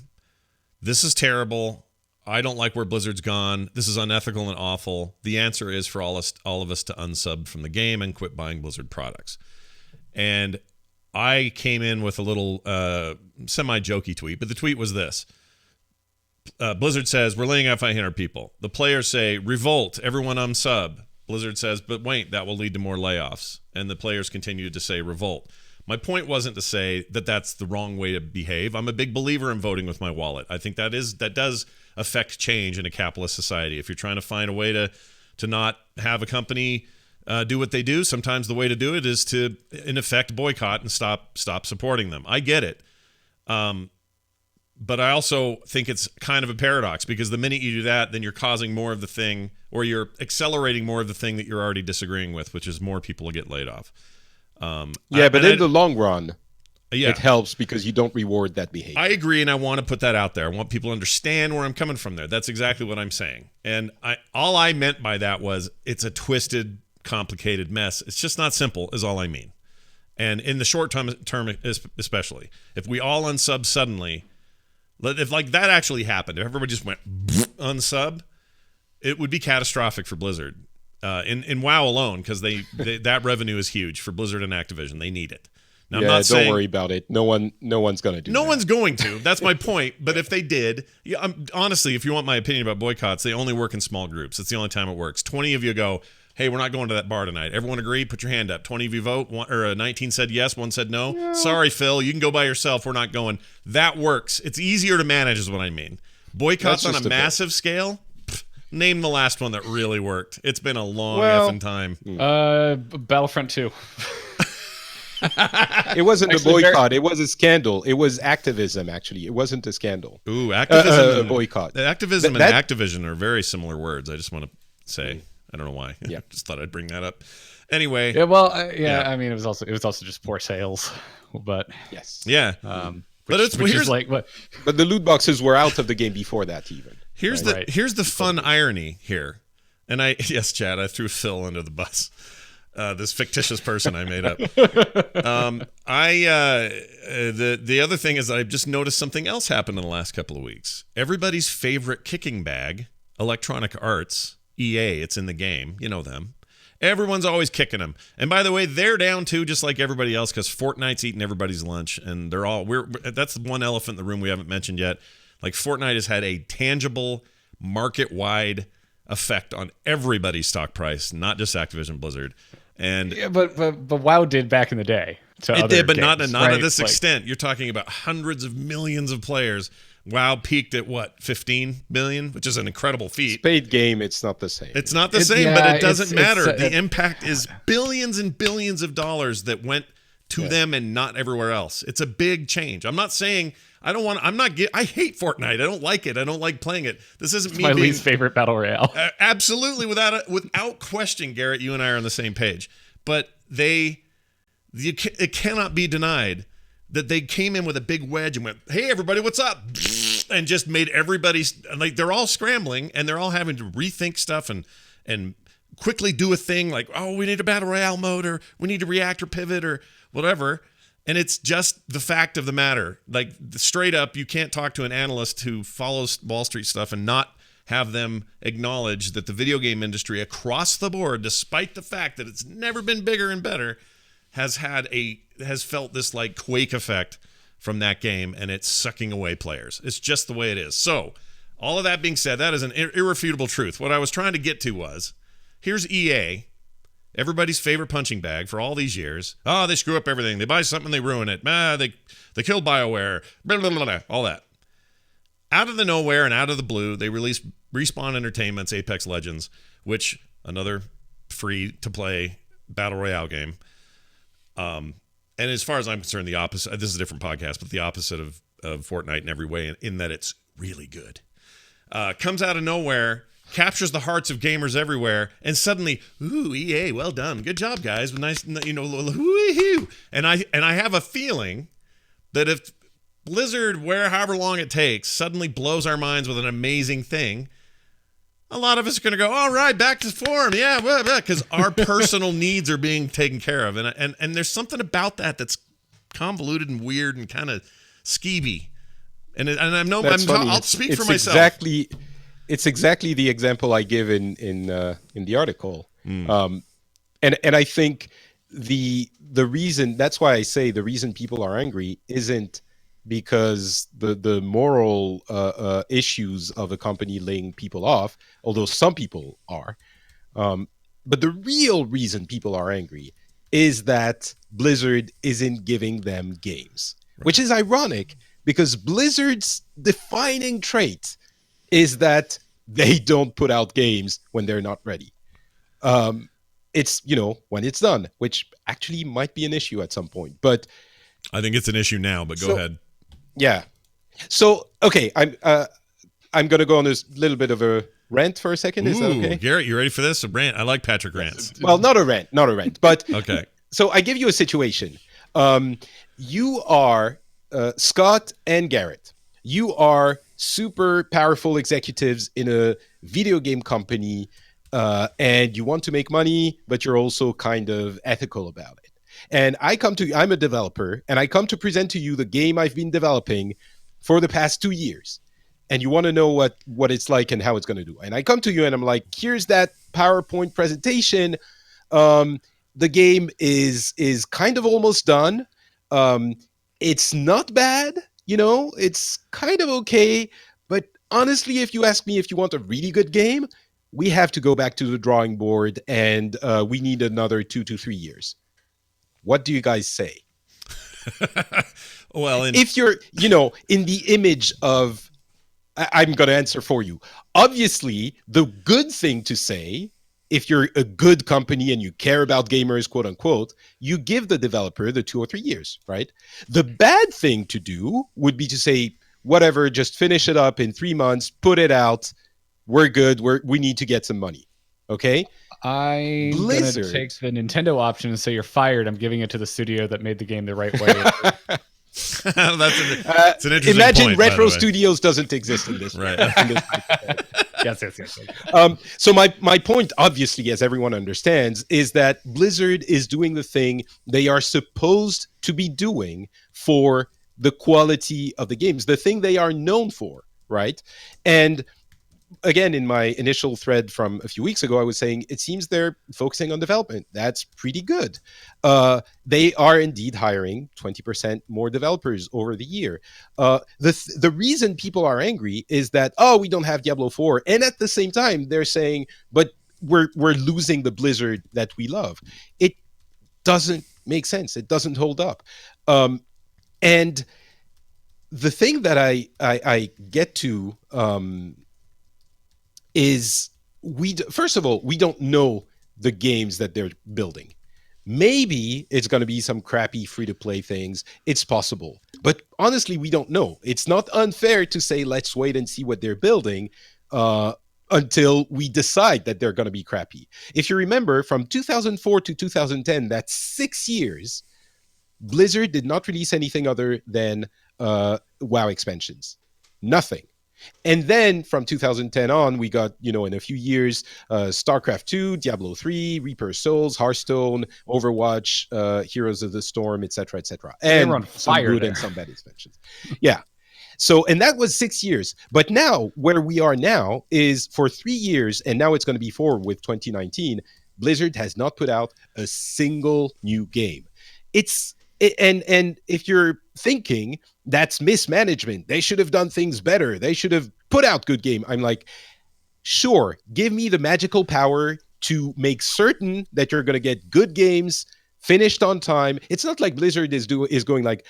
this is terrible. I don't like where Blizzard's gone. This is unethical and awful. The answer is for all of us to unsub from the game and quit buying Blizzard products. And I came in with a little semi-jokey tweet, but the tweet was this. Blizzard says, we're laying off 500 people. The players say, revolt, everyone unsub. Blizzard says, but wait, that will lead to more layoffs. And the players continue to say, revolt. My point wasn't to say that that's the wrong way to behave. I'm a big believer in voting with my wallet. I think that does affect change in a capitalist society. If you're trying to find a way to not have a company do what they do, sometimes the way to do it is to, in effect, boycott and stop supporting them. I get it. But I also think it's kind of a paradox, because the minute you do that, then you're causing more of the thing, or you're accelerating more of the thing that you're already disagreeing with, which is more people will get laid off. But in the long run, it helps because you don't reward that behavior. I agree, and I want to put that out there. I want people to understand where I'm coming from there. That's exactly what I'm saying. And all I meant by that was, it's a twisted, complicated mess. It's just not simple, is all I mean. And in the short term especially, if we all unsub suddenly, if like that actually happened, if everybody just went unsub, it would be catastrophic for Blizzard. In WoW alone, because they that revenue is huge for Blizzard and Activision. They need it. Now, I'm not saying, don't worry about it. No one's going to do that. No one's going to. That's my point. But if they did, honestly, if you want my opinion about boycotts, they only work in small groups. It's the only time it works. 20 of you go, hey, we're not going to that bar tonight. Everyone agree? Put your hand up. 20 of you vote. 19 said yes, 1 said no. Yeah. Sorry, Phil. You can go by yourself. We're not going. That works. It's easier to manage is what I mean. Boycotts on a massive scale? Name the last one that really worked. It's been a long effing time. Battlefront 2. It wasn't a boycott. It was a scandal. It was activism, actually. It wasn't a scandal. Ooh, activism. A boycott. Activism and Activision are very similar words. I just want to say. I don't know why. Yeah. Just thought I'd bring that up. Anyway. Yeah. Well. I mean, it was also just poor sales, but yes. Yeah. But the loot boxes were out of the game before that even. Here's the fun irony here. And yes, Chad, I threw Phil under the bus. This fictitious person I made up. The other thing is that I've just noticed something else happened in the last couple of weeks. Everybody's favorite kicking bag, Electronic Arts, EA, it's in the game. You know them. Everyone's always kicking them. And by the way, they're down too, just like everybody else, because Fortnite's eating everybody's lunch, and that's the one elephant in the room we haven't mentioned yet. Like, Fortnite has had a tangible, market-wide effect on everybody's stock price, not just Activision Blizzard. And yeah, but WoW did back in the day. It did, but not right? to this extent. You're talking about hundreds of millions of players. WoW peaked at what, 15 million, which is an incredible feat. Paid game, it's not the same. It's not the same, but it doesn't matter. The impact is billions and billions of dollars that went to them and not everywhere else. It's a big change. I'm not saying I hate Fortnite. I don't like it. I don't like playing it. This isn't it's my least favorite battle royale. Absolutely, without question, Garrett, you and I are on the same page. But it cannot be denied that they came in with a big wedge and went, "Hey, everybody, what's up?" and just made everybody, like, they're all scrambling and they're all having to rethink stuff and quickly do a thing like, oh, we need a battle royale mode, or we need a reactor pivot, or whatever. And it's just the fact of the matter. Like, straight up, you can't talk to an analyst who follows Wall Street stuff and not have them acknowledge that the video game industry across the board, despite the fact that it's never been bigger and better, has felt this like quake effect from that game, and it's sucking away players. It's just the way it is. So, all of that being said, that is an irrefutable truth. What I was trying to get to was, here's EA, everybody's favorite punching bag for all these years. Oh, they screw up everything. They buy something, they ruin it. They killed BioWare. Blah, blah, blah, blah, all that. Out of the nowhere and out of the blue, they released Respawn Entertainment's Apex Legends, which, another free-to-play battle royale game. And as far as I'm concerned, the opposite. This is a different podcast, but the opposite of Fortnite in every way, in that it's really good. Comes out of nowhere, captures the hearts of gamers everywhere, and suddenly, ooh, EA, well done, good job, guys. Nice, woo-hoo. And I have a feeling that if Blizzard, however long it takes, suddenly blows our minds with an amazing thing, a lot of us are going to go, all right, back to form. Yeah, because our personal needs are being taken care of. And there's something about that that's convoluted and weird and kind of skeevy. And I'll speak for myself. It's exactly the example I give in the article. And I think the reason, that's why I say the reason people are angry isn't because the moral issues of a company laying people off, although some people are. But the real reason people are angry is that Blizzard isn't giving them games, which is ironic because Blizzard's defining trait is that they don't put out games when they're not ready. It's, when it's done, which actually might be an issue at some point. But I think it's an issue now, but go ahead. Yeah. So, okay, I'm going to go on this little bit of a rant for a second. Is that okay? Garrett, you ready for this? A rant. I like Patrick rants. Well, not a rant, but okay. So I give you a situation. You are Scott and Garrett. You are super powerful executives in a video game company, and you want to make money, but you're also kind of ethical about it. And I'm a developer, and I come to present to you the game I've been developing for the past 2 years. And you want to know what it's like and how it's going to do. And I come to you and I'm like, here's that PowerPoint presentation. The game is kind of almost done. It's not bad, it's kind of okay. But honestly, if you ask me if you want a really good game, we have to go back to the drawing board, and we need another 2 to 3 years. What do you guys say? Well, if you're, in the image of, I'm going to answer for you. Obviously, the good thing to say, if you're a good company and you care about gamers, quote unquote, you give the developer the 2 or 3 years, right? The bad thing to do would be to say, whatever, just finish it up in 3 months, put it out. We're good. We need to get some money. Okay? I'm going to take the Nintendo option and say you're fired. I'm giving it to the studio that made the game the right way. That's an interesting imagine point, Retro Studios doesn't exist in this. Right. Yes. So my point, obviously, as everyone understands, is that Blizzard is doing the thing they are supposed to be doing for the quality of the games, the thing they are known for, right? And again, in my initial thread from a few weeks ago, I was saying it seems they're focusing on development. That's pretty good. They are indeed hiring 20% more developers over the year. The reason people are angry is that, oh, we don't have Diablo 4. And at the same time, they're saying, but we're losing the Blizzard that we love. It doesn't make sense. It doesn't hold up. And the thing that I get to is first of all, we don't know the games that they're building. Maybe it's going to be some crappy free-to-play things. It's possible. But honestly, we don't know. It's not unfair to say, let's wait and see what they're building until we decide that they're going to be crappy. If you remember, from 2004 to 2010, that's 6 years, Blizzard did not release anything other than WoW expansions. Nothing. And then from 2010 on, we got, in a few years, StarCraft 2, Diablo 3, Reaper's Souls, Hearthstone, Overwatch, Heroes of the Storm, etc., etc. And on some fire good there. and some bad expansions. Yeah. So, and that was 6 years. But now, where we are now is for 3 years, and now it's going to be 4 with 2019, Blizzard has not put out a single new game. And if you're thinking that's mismanagement, they should have done things better, they should have put out good game, I'm like, sure, give me the magical power to make certain that you're going to get good games finished on time. It's not like Blizzard is going like,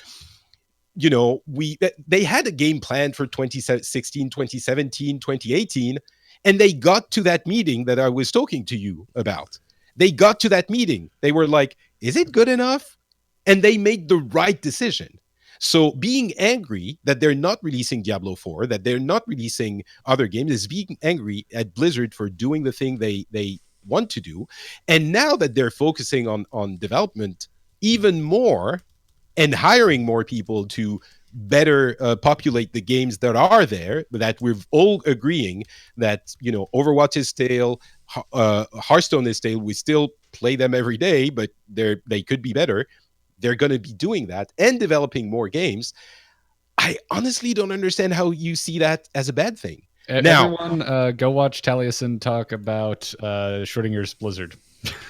they had a game plan for 2016, 2017, 2018, and they got to that meeting that I was talking to you about. They got to that meeting. They were like, is it good enough? And they made the right decision. So being angry that they're not releasing Diablo 4, that they're not releasing other games, is being angry at Blizzard for doing the thing they want to do. And now that they're focusing on development even more and hiring more people to better populate the games that are there, that we're all agreeing that, Overwatch is stale, Hearthstone is stale, we still play them every day, but they could be better. They're going to be doing that and developing more games. I honestly don't understand how you see that as a bad thing. Now, everyone, go watch Taliesin talk about Schrodinger's Blizzard.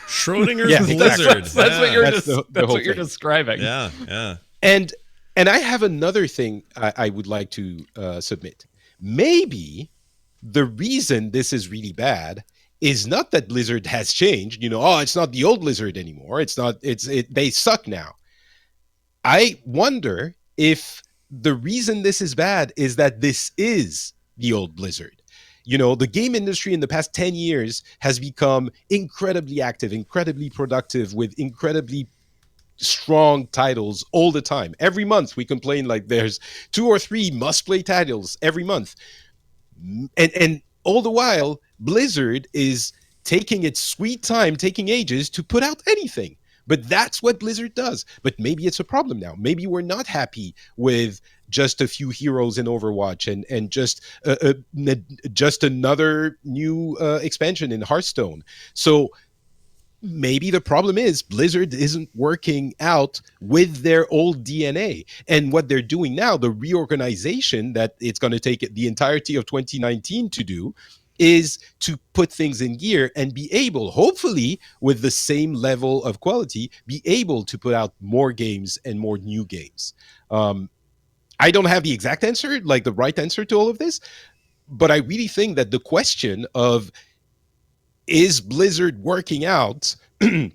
Schrodinger's Blizzard. That's what you're describing. Yeah. And I have another thing I would like to submit. Maybe the reason this is really bad is not that Blizzard has changed, it's not the old Blizzard anymore. They suck now. I wonder if the reason this is bad is that this is the old Blizzard. The game industry in the past 10 years has become incredibly active, incredibly productive, with incredibly strong titles all the time. Every month we complain like there's 2 or 3 must-play titles every month. And all the while, Blizzard is taking its sweet time, taking ages to put out anything. But that's what Blizzard does. But maybe it's a problem now. Maybe we're not happy with just a few heroes in Overwatch and just another new expansion in Hearthstone. So maybe the problem is Blizzard isn't working out with their old DNA. And what they're doing now, the reorganization that it's going to take the entirety of 2019 to do, is to put things in gear and be able, hopefully with the same level of quality, be able to put out more games and more new games. I don't have the exact answer, like the right answer to all of this, but I really think that the question of, is Blizzard working out? I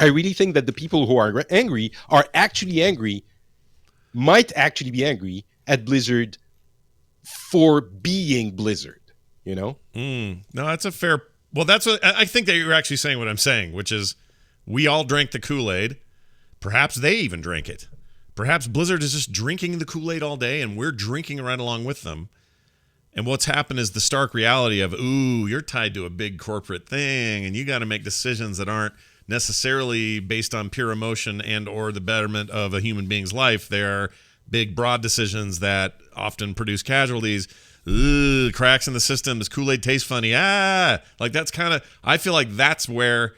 really think that the people who are angry might actually be angry at Blizzard for being Blizzard, No, that's a fair. Well, that's what I think that you're actually saying what I'm saying, which is we all drank the Kool-Aid. Perhaps they even drank it. Perhaps Blizzard is just drinking the Kool-Aid all day and we're drinking right along with them. And what's happened is the stark reality of, you're tied to a big corporate thing and you got to make decisions that aren't necessarily based on pure emotion and or the betterment of a human being's life. They're big, broad decisions that often produce casualties. cracks in the system. This Kool-Aid tastes funny. Like that's kind of, I feel like that's where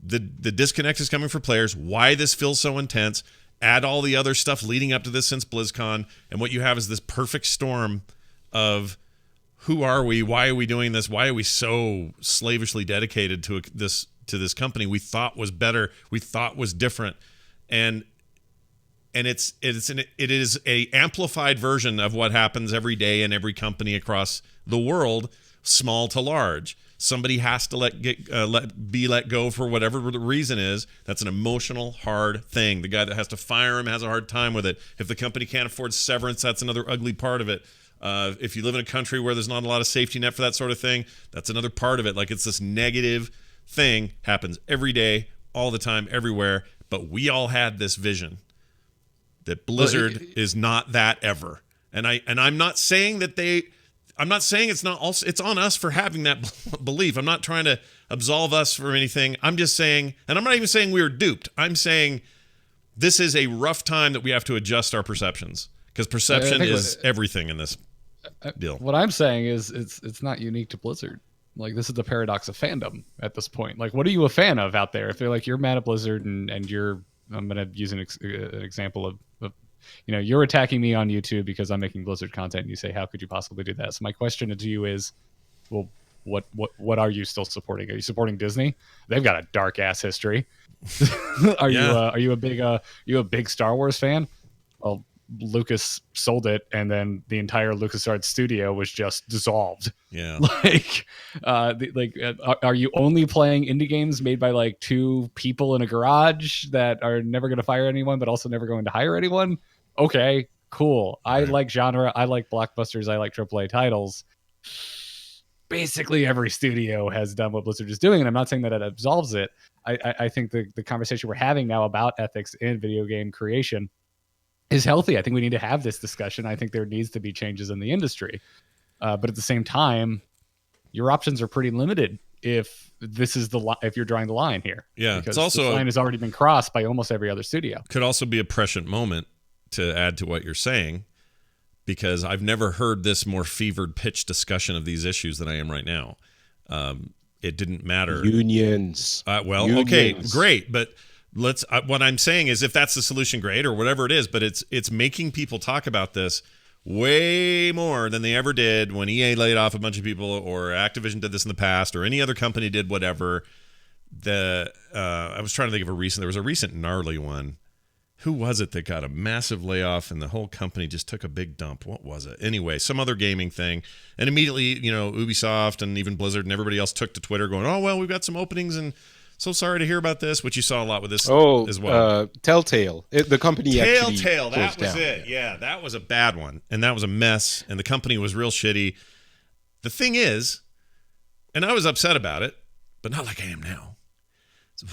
the disconnect is coming for players. Why this feels so intense. Add all the other stuff leading up to this since BlizzCon, and what you have is this perfect storm of who are we? Why are we doing this? Why are we so slavishly dedicated to this company we thought was better, we thought was different, and it is a amplified version of what happens every day in every company across the world, small to large. Somebody has to let go for whatever the reason is. That's an emotional, hard thing. The guy that has to fire him has a hard time with it. If the company can't afford severance, that's another ugly part of it. If you live in a country where there's not a lot of safety net for that sort of thing, that's another part of it. Like, it's this negative thing, happens every day, all the time, everywhere. But we all had this vision that Blizzard is not that ever. And I'm not saying that I'm not saying it's not also, it's on us for having that belief. I'm not trying to absolve us from anything. I'm just saying, and I'm not even saying we were duped. I'm saying this is a rough time that we have to adjust our perceptions, because perception is everything in this deal. What I'm saying is it's not unique to Blizzard. Like, this is the paradox of fandom at this point. Like, what are you a fan of out there? If they're like, you're mad at Blizzard and you're, I'm going to use an example of you're attacking me on YouTube because I'm making Blizzard content, and you say, how could you possibly do that? So my question to you is, well, what are you still supporting? Are you supporting Disney? They've got a dark ass history. Are you a big Star Wars fan? Well, Lucas sold it, and then the entire LucasArts studio was just dissolved. Yeah. Are you only playing indie games made by like two people in a garage that are never going to fire anyone, but also never going to hire anyone? Okay, cool. I like genre. I like blockbusters. I like AAA titles. Basically, every studio has done what Blizzard is doing, and I'm not saying that it absolves it. I think the conversation we're having now about ethics in video game creation is healthy. I think we need to have this discussion. I think there needs to be changes in the industry. But at the same time, your options are pretty limited if this is if you're drawing the line here. Yeah. Because it's also the line has already been crossed by almost every other studio. Could also be a prescient moment to add to what you're saying, because I've never heard this more fevered pitch discussion of these issues than I am right now. It didn't matter. Unions. Unions. Okay, great. But what I'm saying is, if that's the solution, great, or whatever it is, but it's making people talk about this way more than they ever did when EA laid off a bunch of people, or Activision did this in the past, or any other company did whatever. I was trying to think of there was a recent gnarly one. Who was it that got a massive layoff and the whole company just took a big dump? What was it? Anyway, some other gaming thing. And immediately, Ubisoft and even Blizzard and everybody else took to Twitter going, oh, well, we've got some openings and so sorry to hear about this, which you saw a lot with this as well. Telltale. The company Telltale, that was down. it. Yeah, that was a bad one. And that was a mess. And the company was real shitty. The thing is, and I was upset about it, but not like I am now.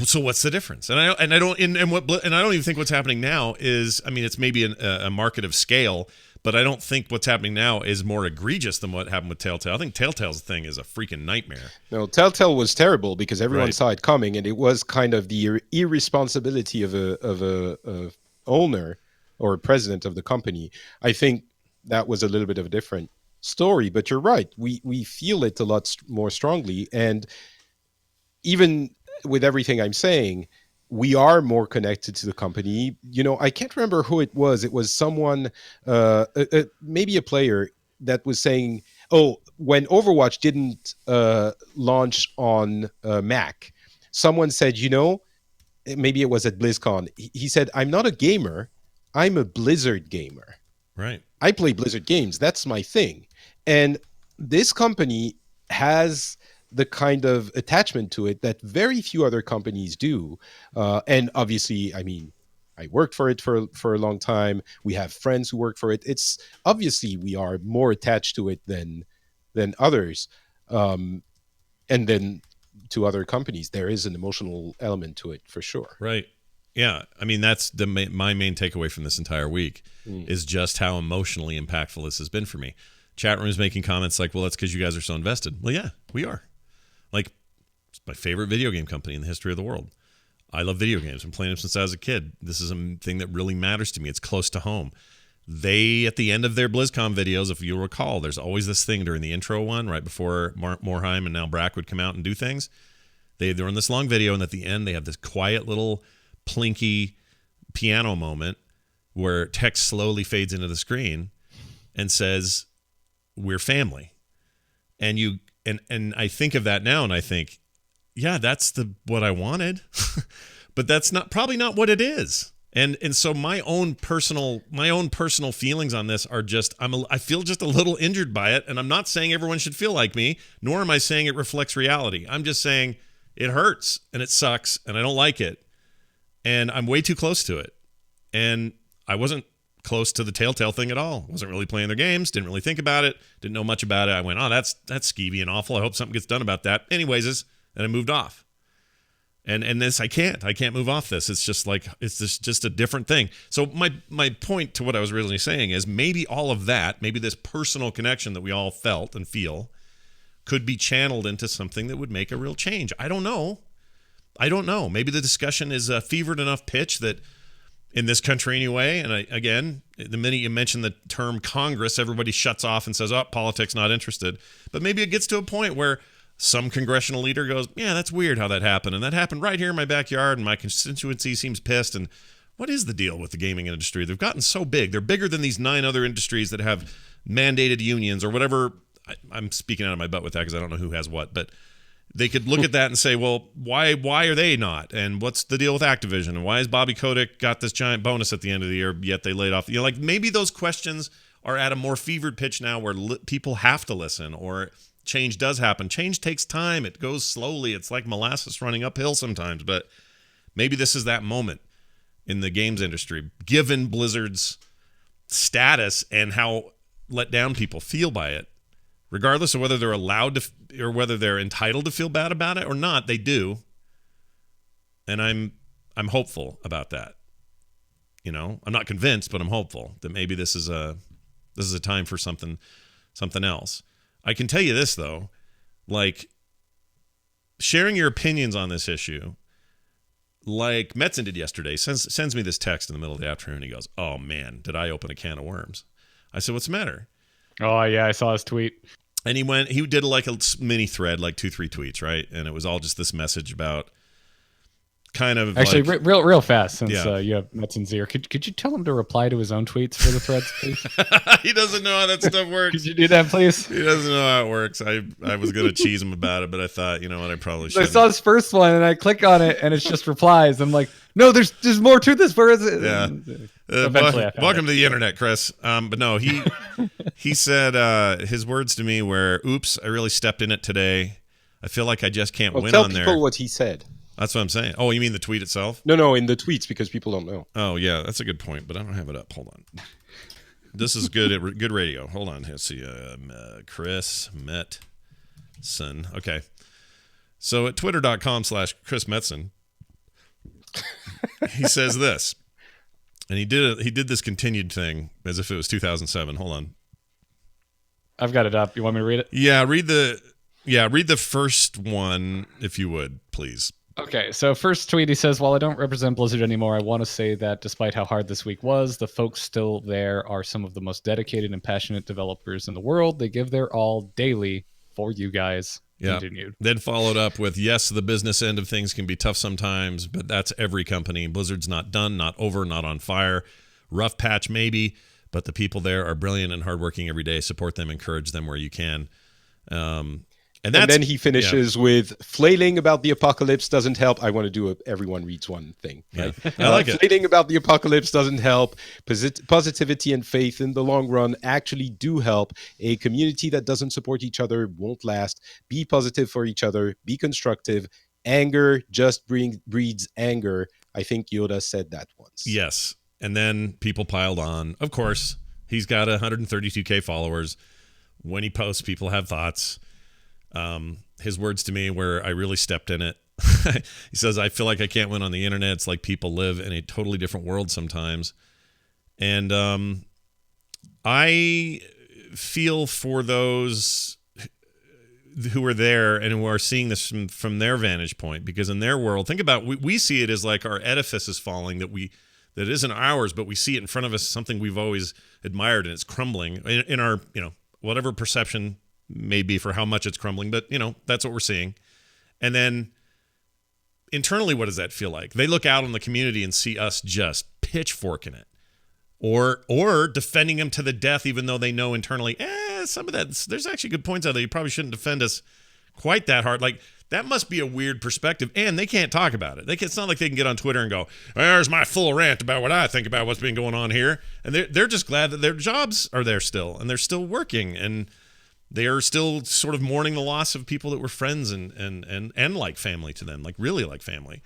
So what's the difference? And I don't even think what's happening now is, I mean, it's maybe a market of scale, but I don't think what's happening now is more egregious than what happened with Telltale. I think Telltale's thing is a freaking nightmare. No, Telltale was terrible because everyone saw it coming, and it was kind of the irresponsibility of a owner or president of the company. I think that was a little bit of a different story, but you're right. We feel it a lot more strongly, and even with everything I'm saying, we are more connected to the company. I can't remember who it was. It was someone, maybe a player, that was saying, when Overwatch didn't launch on Mac, someone said, maybe it was at BlizzCon. He said, I'm not a gamer. I'm a Blizzard gamer. Right. I play Blizzard games. That's my thing. And this company has the kind of attachment to it that very few other companies do. And obviously, I mean, I worked for it for a long time. We have friends who work for it. It's obviously we are more attached to it than others. And then to other companies, there is an emotional element to it for sure. Right. Yeah. I mean, that's my main takeaway from this entire week is just how emotionally impactful this has been for me. Chat rooms making comments like, well, that's because you guys are so invested. Well, yeah, we are. Like, it's my favorite video game company in the history of the world. I love video games. I'm playing them since I was a kid. This is a thing that really matters to me. It's close to home. They, at the end of their BlizzCon videos, if you recall, there's always this thing during the intro one, right before Morheim and now Brack would come out and do things. They're in this long video, and at the end, they have this quiet little plinky piano moment where text slowly fades into the screen and says, "We're family." And I think of that now, and I think, yeah, that's what I wanted, but that's probably not what it is. And so my own personal feelings on this are just I feel just a little injured by it, and I'm not saying everyone should feel like me, nor am I saying it reflects reality. I'm just saying it hurts and it sucks and I don't like it, and I'm way too close to it. And I wasn't close to the Telltale thing at all. Wasn't really playing their games, didn't really think about it, didn't know much about it. I went, "Oh, that's skeevy and awful. I hope something gets done about that." Anyways, and I moved off. And this, I can't move off this. It's just like, it's just a different thing. So my point to what I was originally saying is maybe all of that, maybe this personal connection that we all felt and feel could be channeled into something that would make a real change. I don't know. Maybe the discussion is a fevered enough pitch that in this country anyway, and again, the minute you mention the term Congress, everybody shuts off and says, "Oh, politics, not interested." But maybe it gets to a point where some congressional leader goes, "Yeah, that's weird how that happened. And that happened right here in my backyard, and my constituency seems pissed. And what is the deal with the gaming industry? They've gotten so big. They're bigger than these 9 other industries that have mandated unions or whatever." I'm speaking out of my butt with that because I don't know who has what. But they could look at that and say, well, why are they not? And what's the deal with Activision? And why has Bobby Kotick got this giant bonus at the end of the year, yet they laid off? Like maybe those questions are at a more fevered pitch now where people have to listen, or change does happen. Change takes time. It goes slowly. It's like molasses running uphill sometimes. But maybe this is that moment in the games industry, given Blizzard's status and how let down people feel by it. Regardless of whether they're allowed to or whether they're entitled to feel bad about it or not, they do. And I'm hopeful about that. I'm not convinced, but I'm hopeful that maybe this is a time for something else. I can tell you this, though, like sharing your opinions on this issue, like Metzen did yesterday, sends me this text in the middle of the afternoon. He goes, "Oh, man, did I open a can of worms?" I said, "What's the matter?" Oh, yeah, I saw his tweet. And he did like a mini thread, like 2-3 tweets, right? And it was all just this message about kind of actually like, real fast, since you have Metzen's ear. Could you tell him to reply to his own tweets for the threads, please? He doesn't know how that stuff works. Could you do that, please? He doesn't know how it works. I was gonna cheese him about it, but I thought, you know what, I probably should. I saw his first one and I click on it and it's just replies. I'm like, no, there's more to this. Where is it? Yeah. Welcome to the internet, Chris. But no, he said his words to me were, "Oops, I really stepped in it today. I feel like I just can't win on there." Tell people what he said. That's what I'm saying. Oh, you mean the tweet itself? No, in the tweets, because people don't know. Oh, yeah, that's a good point, but I don't have it up. Hold on. This is good radio. Hold on. Let's see. Chris Metzen. Okay. So at twitter.com/Chris Metzen, he says this. And he did this continued thing as if it was 2007. Hold on. I've got it up. You want me to read it? Yeah, read the first one, if you would, please. Okay, so first tweet, he says, "While I don't represent Blizzard anymore, I want to say that despite how hard this week was, the folks still there are some of the most dedicated and passionate developers in the world. They give their all daily for you guys." Yeah. Continued. Then followed up with, "Yes, the business end of things can be tough sometimes, but that's every company. Blizzard's not done, not over, not on fire. Rough patch maybe, but the people there are brilliant and hardworking every day. Support them, encourage them where you can." And then he finishes with, "Flailing about the apocalypse doesn't help." I want to do a everyone reads one thing. Right? Yeah. I like it. "Flailing about the apocalypse doesn't help. Positivity and faith in the long run actually do help. A community that doesn't support each other won't last. Be positive for each other. Be constructive. Anger just breeds anger." I think Yoda said that once. Yes. And then people piled on. Of course, he's got 132K followers. When he posts, people have thoughts. His words to me were, "I really stepped in it." He says, "I feel like I can't win on the internet. It's like people live in a totally different world sometimes." And I feel for those who are there and who are seeing this from their vantage point, because in their world, think about, we see it as like our edifice is falling, that that isn't ours, but we see it in front of us, something we've always admired, and it's crumbling in our, whatever perception may be for how much it's crumbling, but that's what we're seeing. And then internally, what does that feel like? They look out on the community and see us just pitchforking it, or defending them to the death, even though they know internally, some of that, there's actually good points out there. You probably shouldn't defend us quite that hard. Like, that must be a weird perspective, and they can't talk about it. It's not like they can get on Twitter and go, "There's my full rant about what I think about what's been going on here." And they're just glad that their jobs are there still, and they're still working, and they are still sort of mourning the loss of people that were friends and like family to them, like really like family.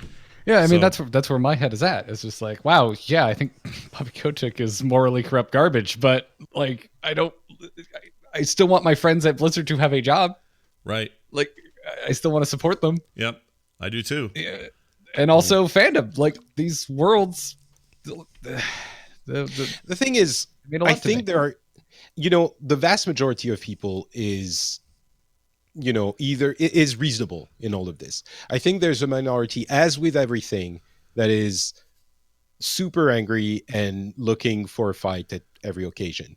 Yeah, I mean, that's where my head is at. It's just like, wow, yeah, I think Bobby Kotick is morally corrupt garbage, but like, I still want my friends at Blizzard to have a job. Right. Like, I still want to support them. Yep, I do too. Yeah. And also fandom, like these worlds. The thing is, I think there are, the vast majority of people is, either is reasonable in all of this. I think there's a minority, as with everything, that is super angry and looking for a fight at every occasion.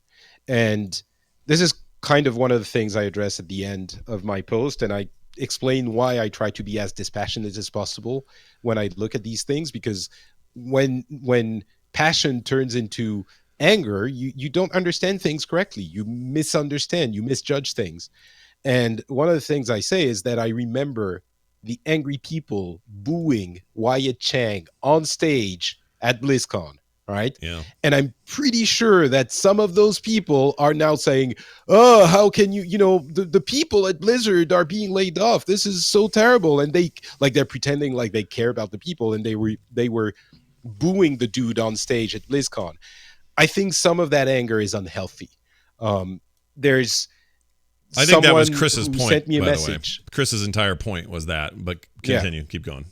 And this is kind of one of the things I address at the end of my post, and I explain why I try to be as dispassionate as possible when I look at these things, because when passion turns into anger, you don't understand things correctly. You misunderstand, you misjudge things. And one of the things I say is that I remember the angry people booing Wyatt Chang on stage at BlizzCon. Right. Yeah. And I'm pretty sure that some of those people are now saying, "Oh, how can you, the people at Blizzard are being laid off. This is so terrible." And they're pretending like they care about the people, and they were booing the dude on stage at BlizzCon. I think some of that anger is unhealthy. There's I think that was Chris's who point. Sent me a by message. The way. Chris's entire point was that, but continue, keep going.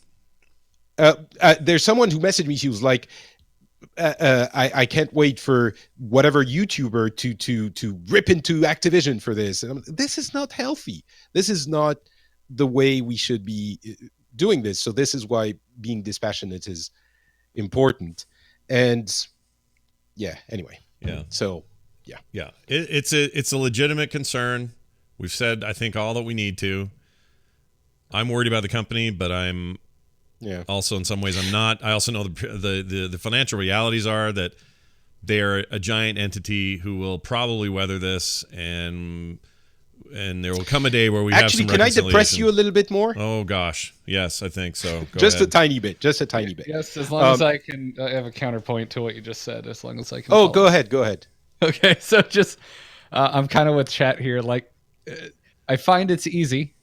There's someone who messaged me. He was like, I can't wait for whatever YouTuber to rip into Activision for this. And this is not healthy. This is not the way we should be doing this. So this is why being dispassionate is important. And anyway. Yeah. So it's a legitimate concern. We've said, I think, all that we need to. I'm worried about the company, but I'm also, in some ways, I'm not. I also know the financial realities are that they're a giant entity who will probably weather this, and there will come a day where we have some reconciliation. Can I depress you a little bit more? Oh gosh, yes, I think so. Just a tiny bit. Yes, as long as I can have a counterpoint to what you just said. As long as I can. Oh, go ahead. Okay, so just I'm kind of with chat here. Like, I find it's easy.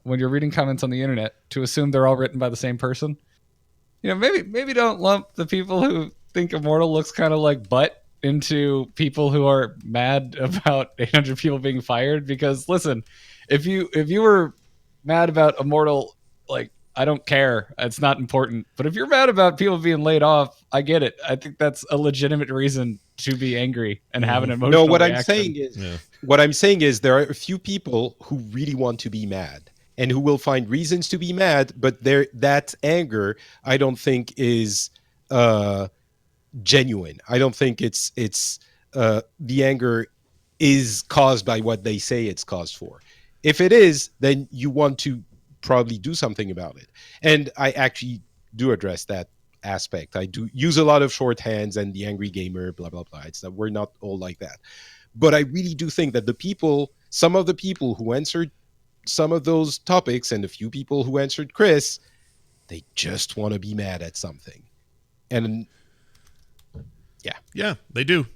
When you're reading comments on the internet, to assume they're all written by the same person. Maybe don't lump the people who think Immortal looks kind of like butt into people who are mad about 800 people being fired. Because listen, if you were mad about Immortal, like, I don't care, it's not important. But if you're mad about people being laid off, I get it. I think that's a legitimate reason to be angry and have an emotional reaction. What I'm saying is there are a few people who really want to be mad and who will find reasons to be mad, but that anger, I don't think, is genuine. I don't think it's the anger is caused by what they say it's caused for. If it is, then you want to probably do something about it. And I actually do address that aspect. I do use a lot of shorthands and the angry gamer, blah, blah, blah. It's that we're not all like that. But I really do think that some of the people who answered some of those topics and a few people who answered Chris, they just want to be mad at something. And yeah, they do.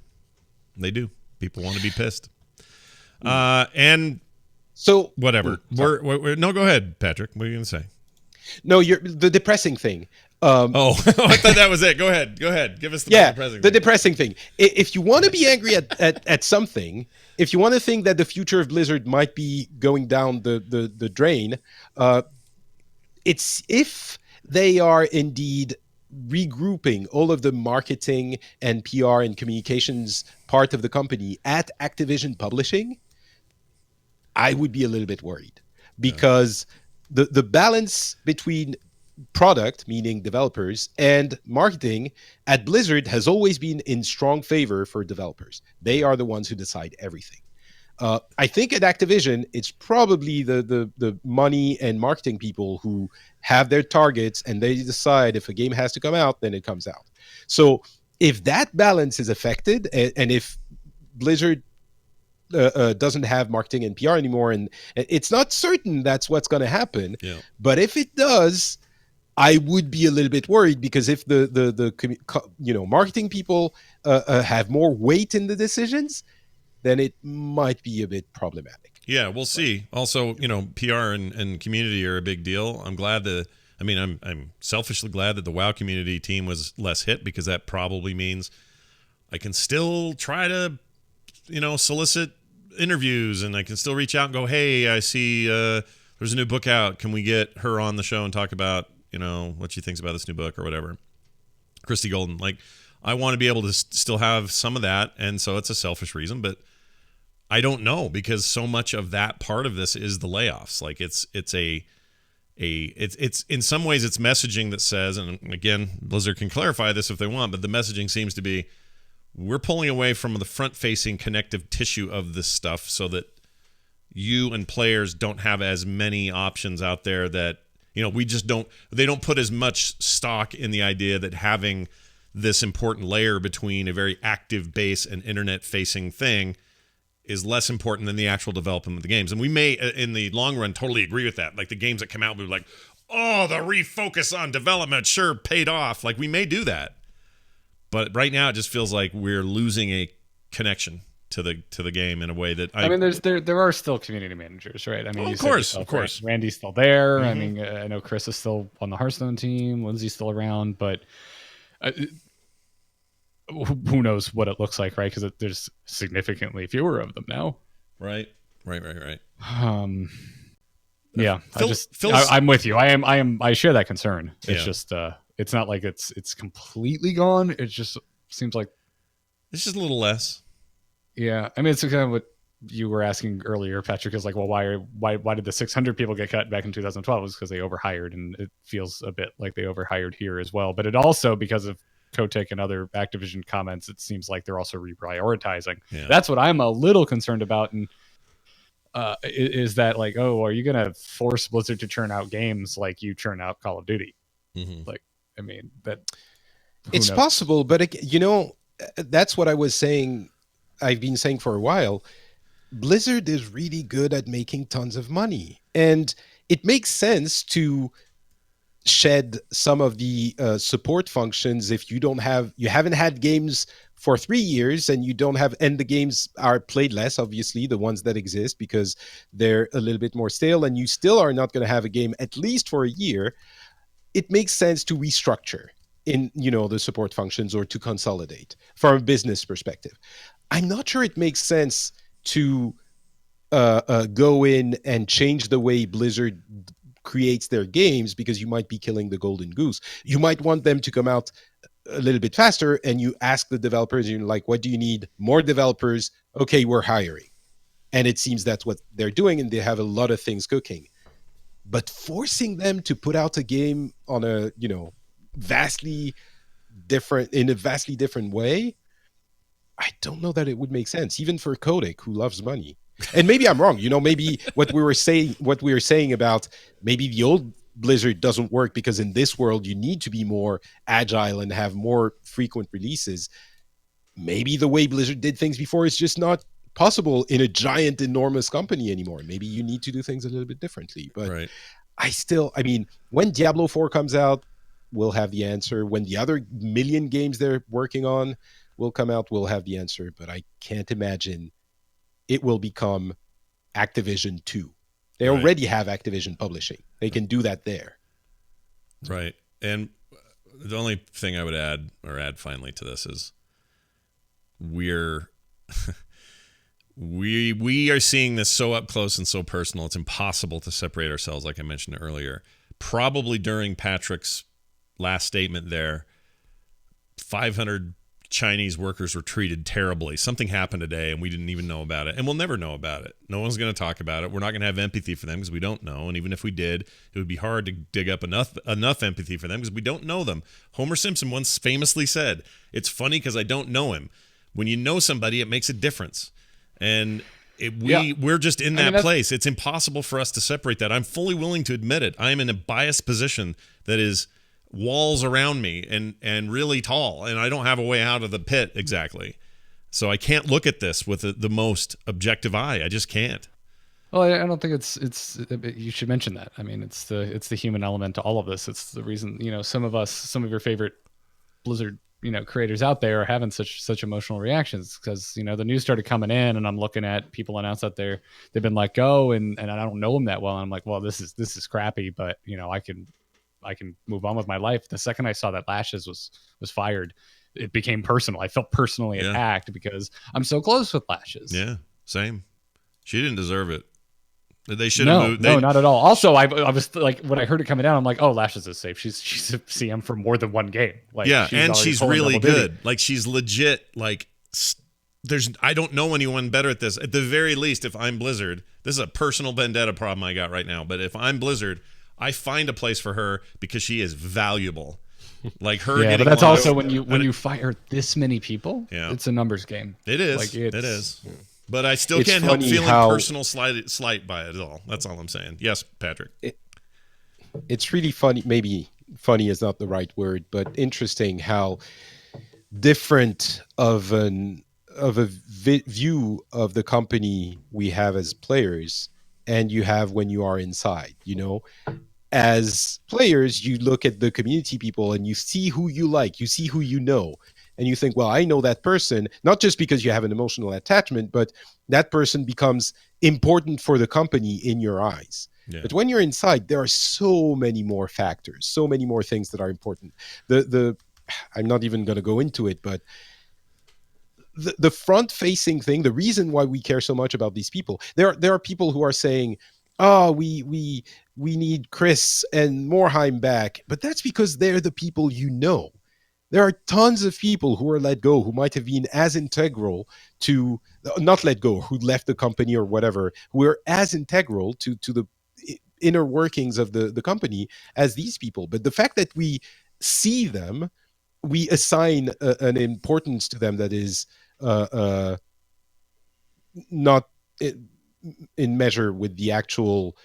People want to be pissed. And so whatever. We're no, go ahead, Patrick. What are you going to say? No, the depressing thing. I thought that was it. Go ahead. Give us the depressing thing. The depressing thing. If you want to be angry at something, if you want to think that the future of Blizzard might be going down the drain, it's if they are indeed regrouping all of the marketing and PR and communications part of the company at Activision Publishing, I would be a little bit worried, because the balance between product, meaning developers, and marketing at Blizzard has always been in strong favor for developers. They are the ones who decide everything. I think at Activision, it's probably the money and marketing people who have their targets, and they decide if a game has to come out, then it comes out. So if that balance is affected, and if Blizzard doesn't have marketing and PR anymore, and it's not certain that's what's going to happen, but if it does, I would be a little bit worried, because if the marketing people have more weight in the decisions, then it might be a bit problematic. Yeah, we'll see. Also, PR and community are a big deal. I'm selfishly glad that the WoW community team was less hit, because that probably means I can still try to, solicit interviews, and I can still reach out and go, hey, I see there's a new book out. Can we get her on the show and talk about, what she thinks about this new book or whatever? Christy Golden. Like, I want to be able to still have some of that, and so it's a selfish reason, but I don't know, because so much of that part of this is the layoffs. Like, it's in some ways it's messaging that says, and again, Blizzard can clarify this if they want, but the messaging seems to be, we're pulling away from the front-facing connective tissue of this stuff, so that you and players don't have as many options out there, that they don't put as much stock in the idea that having this important layer between a very active base and internet-facing thing is less important than the actual development of the games. And we may, in the long run, totally agree with that. Like, the games that come out, we're like, oh, the refocus on development sure paid off. Like, we may do that. But right now, it just feels like we're losing a connection to the game in a way that there are still community managers, right? I mean, of course. Right? Randy's still there. Mm-hmm. I mean, I know Chris is still on the Hearthstone team. Lindsay's still around, but who knows what it looks like, right? Because there's significantly fewer of them now. Right. Yeah, I'm with you. I share that concern. It's just it's not like it's completely gone. It just seems like it's just a little less. Yeah, I mean, it's kind of what you were asking earlier, Patrick, is like, well, why did the 600 people get cut back in 2012? It was because they overhired, and it feels a bit like they overhired here as well. But it also, because of Kotick and other Activision comments, it seems like they're also reprioritizing. Yeah. That's what I'm a little concerned about, and is that like, oh, are you going to force Blizzard to churn out games like you churn out Call of Duty? Mm-hmm. Like, I mean, that it's possible, but that's what I was saying. I've been saying for a while. Blizzard is really good at making tons of money, and it makes sense to shed some of the support functions if you haven't had games for 3 years, and and the games are played less, obviously, the ones that exist, because they're a little bit more stale, and you still are not going to have a game at least for a year. It makes sense to restructure in the support functions, or to consolidate from a business perspective. I'm not sure it makes sense to go in and change the way Blizzard creates their games, because you might be killing the golden goose. You might want them to come out a little bit faster, and you ask the developers, you're like, what do you need? More developers? Okay, we're hiring. And it seems that's what they're doing, and they have a lot of things cooking. But forcing them to put out a game on a vastly different way, I don't know that it would make sense, even for Kotick, who loves money. And maybe I'm wrong. Maybe what we were saying about maybe the old Blizzard doesn't work, because in this world you need to be more agile and have more frequent releases. Maybe the way Blizzard did things before is just not possible in a giant, enormous company anymore. Maybe you need to do things a little bit differently. But right. When Diablo 4 comes out, we'll have the answer. When the other million games they're working on will come out, we'll have the answer. But I can't imagine it will become Activision 2. They already have Activision Publishing. They can do that there. Right. And the only thing I would add finally to this is we are seeing this so up close and so personal. It's impossible to separate ourselves, like I mentioned earlier. Probably during Patrick's last statement there, 500 Chinese workers were treated terribly. Something happened today and we didn't even know about it. And we'll never know about it. No one's going to talk about it. We're not going to have empathy for them because we don't know. And even if we did, it would be hard to dig up enough empathy for them because we don't know them. Homer Simpson once famously said, "It's funny because I don't know him." When you know somebody, it makes a difference. And we're just in that place. It's impossible for us to separate that. I'm fully willing to admit it. I am in a biased position that is walls around me and really tall, and I don't have a way out of the pit exactly. So I can't look at this with the most objective eye. I just can't. Well, I don't think it's you should mention that. I mean, it's the human element to all of this. It's the reason, some of your favorite Blizzard, creators out there are having such emotional reactions because, the news started coming in and I'm looking at people announce that they've been let go and I don't know them that well. And I'm like, well, this is crappy, but I can move on with my life. The second I saw that Lashes was fired, it became personal. I felt personally attacked because I'm so close with Lashes. Yeah, same. She didn't deserve it. They should have moved. No, not at all. Also, I was like, when I heard it coming down, I'm like, oh, Lashes is safe. She's a CM for more than one game. Like, she's really good. Like, she's legit. Like, I don't know anyone better at this. At the very least, if I'm Blizzard, this is a personal vendetta problem I got right now. But if I'm Blizzard, I find a place for her because she is valuable. Like her getting. But that's also when you fire this many people. Yeah, it's a numbers game. It is. Like it is. But I still can't help feeling personal slight by it at all. That's all I'm saying. Yes, Patrick. It's really funny. Maybe funny is not the right word, but interesting how different of a view of the company we have as players and you have when you are inside. As players, you look at the community people and you see who you like, you see who you know, and you think, well, I know that person, not just because you have an emotional attachment, but that person becomes important for the company in your eyes. Yeah. But when you're inside, there are so many more factors, so many more things that are important. I'm not even going to go into it, but the front-facing thing, the reason why we care so much about these people, there are people who are saying, oh, we need Chris and Morheim back, but that's because they're the people you know. There are tons of people who are let go who might have been as integral to, not let go, who left the company or whatever, who are as integral to the inner workings of the company as these people. But the fact that we see them, we assign an importance to them that is not in measure with the actual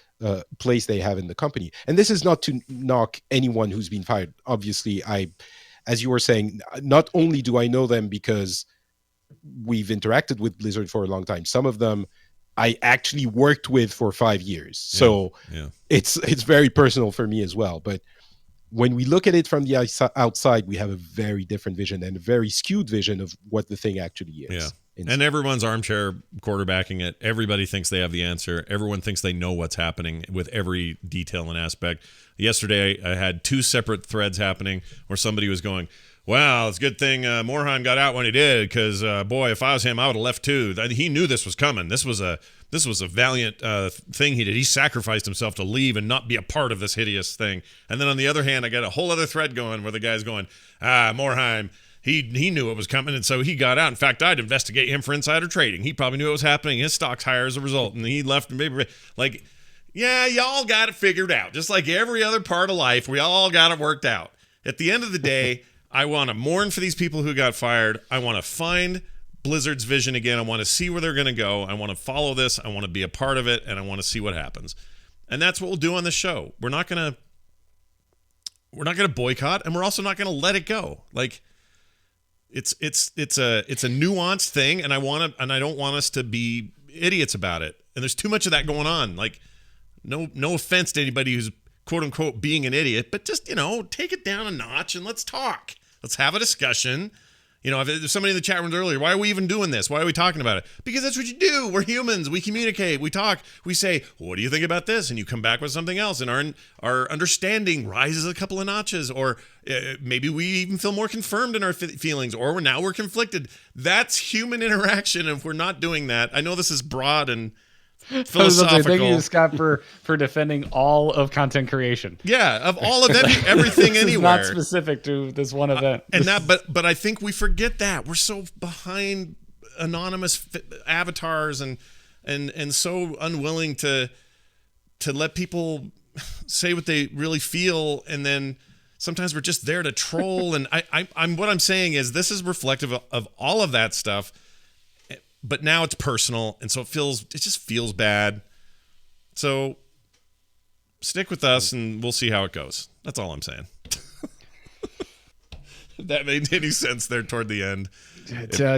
place they have in the company. And this is not to knock anyone who's been fired. Obviously, as you were saying, not only do I know them because we've interacted with Blizzard for a long time, some of them I actually worked with for 5 years. So it's very personal for me as well. But when we look at it from the outside, we have a very different vision and a very skewed vision of what the thing actually is. Yeah. And everyone's armchair quarterbacking it. Everybody thinks they have the answer. Everyone thinks they know what's happening with every detail and aspect. Yesterday, I had 2 separate threads happening where somebody was going, well, it's a good thing Morheim got out when he did because, boy, if I was him, I would have left too. He knew this was coming. This was a valiant thing he did. He sacrificed himself to leave and not be a part of this hideous thing. And then on the other hand, I got a whole other thread going where the guy's going, Morheim, he knew it was coming, and so he got out. In fact, I'd investigate him for insider trading. He probably knew it was happening. His stock's higher as a result, and he left. Like, yeah, y'all got it figured out. Just like every other part of life, we all got it worked out. At the end of the day, I want to mourn for these people who got fired. I want to find Blizzard's vision again. I want to see where they're going to go. I want to follow this. I want to be a part of it, and I want to see what happens. And that's what we'll do on the show. We're not going to boycott, and we're also not going to let it go. Like, it's a nuanced thing, and I don't want us to be idiots about it. And there's too much of that going on. Like, no offense to anybody who's quote unquote being an idiot, but just, take it down a notch and let's talk. Let's have a discussion. If there's somebody in the chat rooms earlier, why are we even doing this? Why are we talking about it? Because that's what you do. We're humans. We communicate. We talk. We say, what do you think about this? And you come back with something else. And our understanding rises a couple of notches. Or maybe we even feel more confirmed in our feelings. Or we're conflicted. That's human interaction. And if we're not doing that, I know this is broad and philosophical. Thank you, Scott, for defending all of content creation. Yeah, of all of everything This anywhere. is not specific to this one event. But I think we forget that we're so behind anonymous avatars and so unwilling to let people say what they really feel, and then sometimes we're just there to troll. And I'm what I'm saying is this is reflective of all of that stuff, but now it's personal, and so it just feels bad. So stick with us, and we'll see how it goes. That's all I'm saying. If that made any sense there toward the end.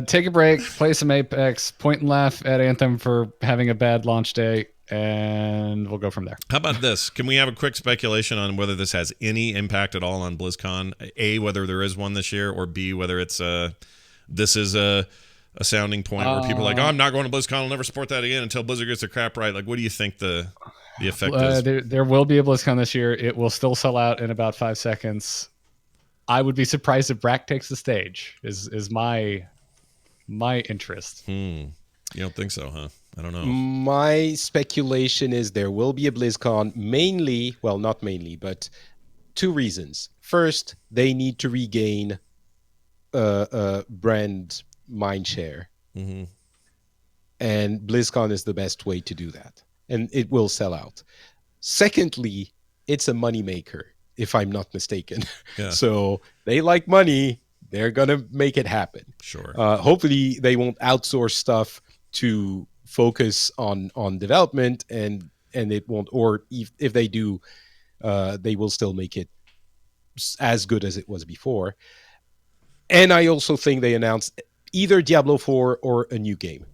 Take a break, play some Apex, point and laugh at Anthem for having a bad launch day, and we'll go from there. How about this? Can we have a quick speculation on whether this has any impact at all on BlizzCon? A, whether there is one this year, or B, whether it's this is a sounding point where people are like, oh, I'm not going to BlizzCon, I'll never support that again until Blizzard gets their crap right. Like, what do you think the effect is? There will be a BlizzCon this year. It will still sell out in about 5 seconds. I would be surprised if Brack takes the stage. Is my interest. You don't think so, huh? I don't know. My speculation is there will be a BlizzCon mainly, well, not mainly, but 2 reasons. First, they need to regain brand mindshare. Mm-hmm. And BlizzCon is the best way to do that. And it will sell out. Secondly, it's a moneymaker, if I'm not mistaken. Yeah. So they like money. They're going to make it happen. Sure. Hopefully they won't outsource stuff to focus on development, and it won't, or if they do, they will still make it as good as it was before. And I also think they announced either Diablo 4 or a new game.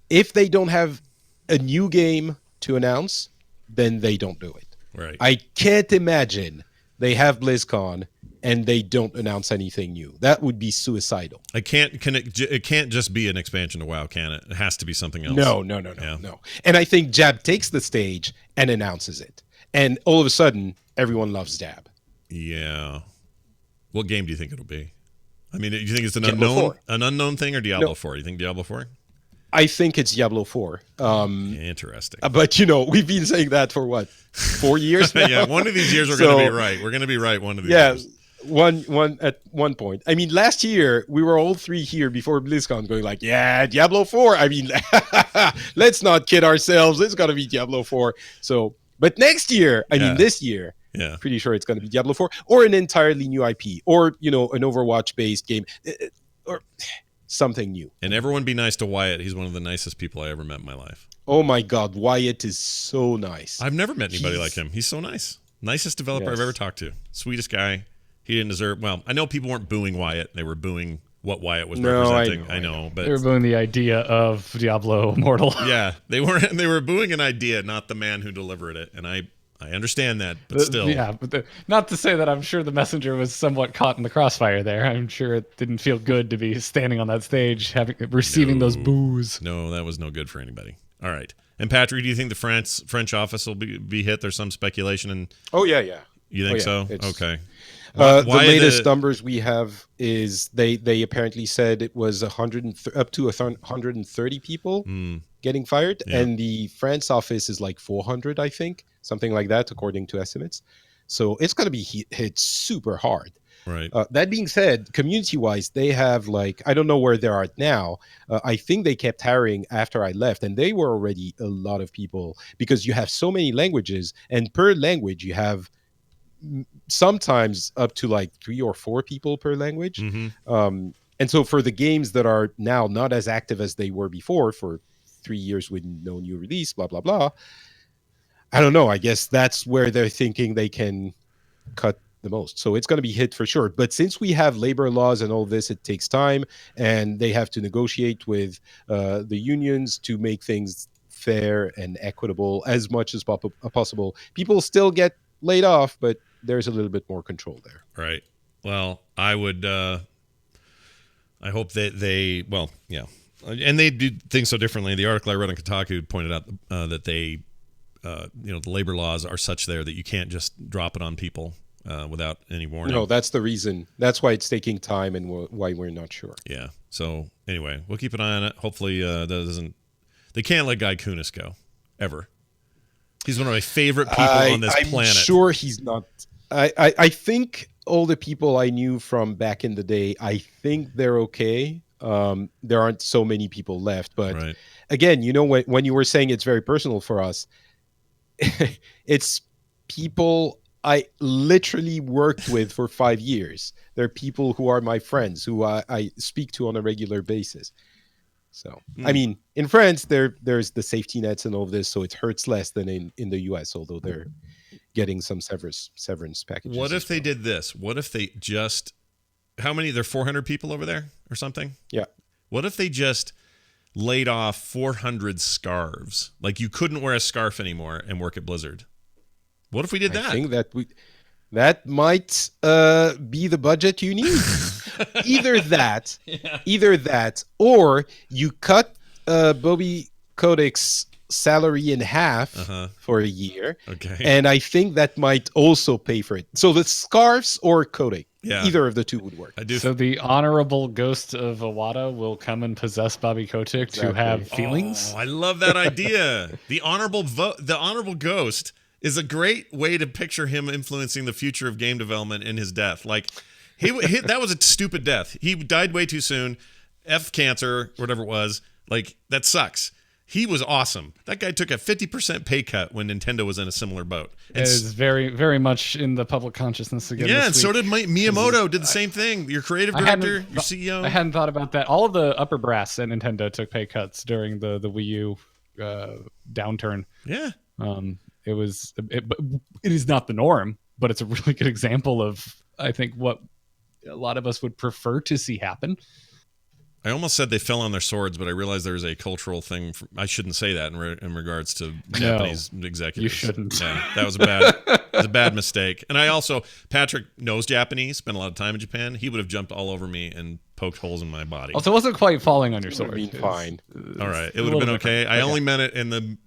If they don't have a new game to announce, then they don't do it. Right. I can't imagine they have BlizzCon and they don't announce anything new. That would be suicidal. It can't just be an expansion to WoW, can it? It has to be something else. No. And I think Jab takes the stage and announces it. And all of a sudden, everyone loves Jab. Yeah. What game do you think it'll be? I mean, do you think it's an Diablo unknown thing, or Diablo No. 4? You think Diablo 4? I think it's Diablo 4. Interesting. But, we've been saying that for what, 4 years now? Yeah, one of these years we're going to be right. We're going to be right one of these years. One at one point. I mean, last year we were all 3 here before BlizzCon going like, yeah, Diablo 4. I mean, let's not kid ourselves. It's got to be Diablo 4. So, but next year, I mean, this year, pretty sure it's going to be Diablo 4 or an entirely new IP or, an Overwatch-based game or something new. And everyone be nice to Wyatt. He's one of the nicest people I ever met in my life. Oh my God, Wyatt is so nice. I've never met anybody like him. He's so nice. Nicest developer I've ever talked to. Sweetest guy. He didn't deserve. Well, I know people weren't booing Wyatt. They were booing what Wyatt was representing. I know, but they were booing the idea of Diablo Immortal. Yeah, they weren't. They were booing an idea, not the man who delivered it. And I understand that, but still. Yeah, but not to say that I'm sure the messenger was somewhat caught in the crossfire there. I'm sure it didn't feel good to be standing on that stage, receiving those boos. No, that was no good for anybody. All right. And Patrick, do you think the French office will be hit? There's some speculation. And oh yeah. You think so? Okay. The latest numbers we have is they apparently said it was up to 130 people getting fired, and the France office is like 400, I think, something like that, according to estimates. So it's going to be hit super hard. Right. That being said, community-wise, they have I don't know where they are now. I think they kept hiring after I left, and they were already a lot of people because you have so many languages, and per language you have sometimes up to 3 or 4 people per language. Mm-hmm. And so for the games that are now not as active as they were before, for 3 years with no new release, blah, blah, blah, I don't know. I guess that's where they're thinking they can cut the most. So it's going to be hit for sure. But since we have labor laws and all this, it takes time, and they have to negotiate with the unions to make things fair and equitable as much as possible. People still get laid off, but there's a little bit more control there. Right. Well, I would. I hope that they. Well, yeah, and they do things so differently. The article I read on Kotaku pointed out that they, the labor laws are such there that you can't just drop it on people without any warning. No, that's the reason. That's why it's taking time and why we're not sure. Yeah. So anyway, we'll keep an eye on it. Hopefully, that doesn't. They can't let Guy Kunis go. ever. He's one of my favorite people on this planet. I'm sure he's not. I think all the people I knew from back in the day, I think they're okay. There aren't so many people left. But again, when you were saying it's very personal for us, it's people I literally worked with for 5 years. They're people who are my friends, who I speak to on a regular basis. So, I mean, in France, there's the safety nets and all of this, so it hurts less than in the US, although they're getting some severance packages. What if they did this? What if they just, how many, there are 400 people over there or something? Yeah. What if they just laid off 400 scarves? Like you couldn't wear a scarf anymore and work at Blizzard. What if we did that? I think that might be the budget you need. Either that, or you cut Bobby Kotick's salary in half for a year. Okay. And I think that might also pay for it. So the scarves or Kotick, either of the two would work. So the honorable ghost of Iwata will come and possess Bobby Kotick to have feelings. Oh, I love that idea. The honorable ghost is a great way to picture him influencing the future of game development in his death. Like, that was a stupid death. He died way too soon. Cancer, whatever it was. Like, that sucks. He was awesome. That guy took a 50% pay cut when Nintendo was in a similar boat. It is very, very much in the public consciousness again. Yeah, and so did Miyamoto. Did the same thing. Your creative director, your CEO. I hadn't thought about that. All of the upper brass at Nintendo took pay cuts during the Wii U downturn. Yeah. It is not the norm, but it's a really good example of, I think, what a lot of us would prefer to see happen. I almost said they fell on their swords, but I realized there's a cultural thing. I shouldn't say that in regards to Japanese executives. You shouldn't. Yeah, that was a bad mistake. And Patrick knows Japanese, spent a lot of time in Japan. He would have jumped all over me and poked holes in my body. Also, it wasn't quite falling on your sword. Fine. All right, it would have been okay. I only meant it in the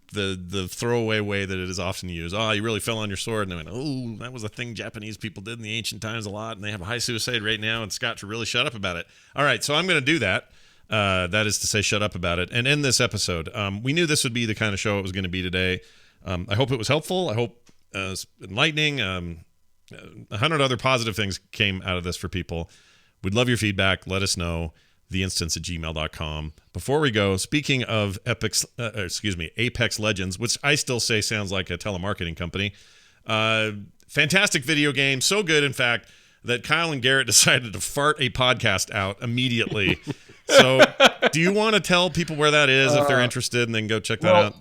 throwaway way that it is often used. Oh, you really fell on your sword. And I went, oh, that was a thing Japanese people did in the ancient times a lot, and they have a high suicide rate now, and Scott should really shut up about it. All right, so I'm going to do that. That is to say, shut up about it and end this episode. We knew this would be the kind of show it was going to be today. I hope it was helpful. I hope enlightening. 100 other positive things came out of this for people. We'd love your feedback. Let us know. theinstance@gmail.com. Before we go, speaking of Apex Legends, which I still say sounds like a telemarketing company. Fantastic video game. So good, in fact, that Kyle and Garrett decided to fart a podcast out immediately. So do you want to tell people where that is if they're interested, and then go check that out?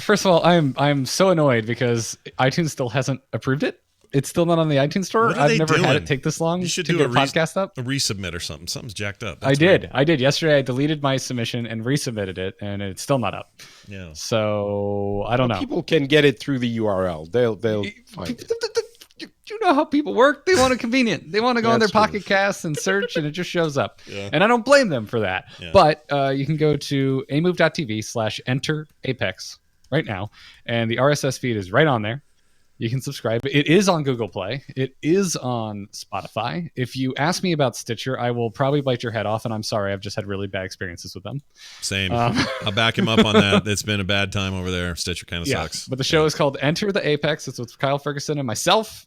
First of all, I'm so annoyed because iTunes still hasn't approved it. It's still not on the iTunes store. I've never had it take this long to get a podcast up. A resubmit or something. Something's jacked up. I did. Yesterday, I deleted my submission and resubmitted it, and it's still not up. Yeah. So I don't know. People can get it through the URL. They'll find it. You know how people work. They want it convenient. They want to go on their Pocket Casts and search, and it just shows up. Yeah. And I don't blame them for that. Yeah. But you can go to amove.tv/enter-apex right now, and the RSS feed is right on there. You can subscribe. It is on Google Play. It is on Spotify. If you ask me about Stitcher, I will probably bite your head off, and I'm sorry. I've just had really bad experiences with them. Same. I'll back him up on that. It's been a bad time over there. Stitcher kind of sucks. But the show is called Enter the Apex. It's with Kyle Ferguson and myself.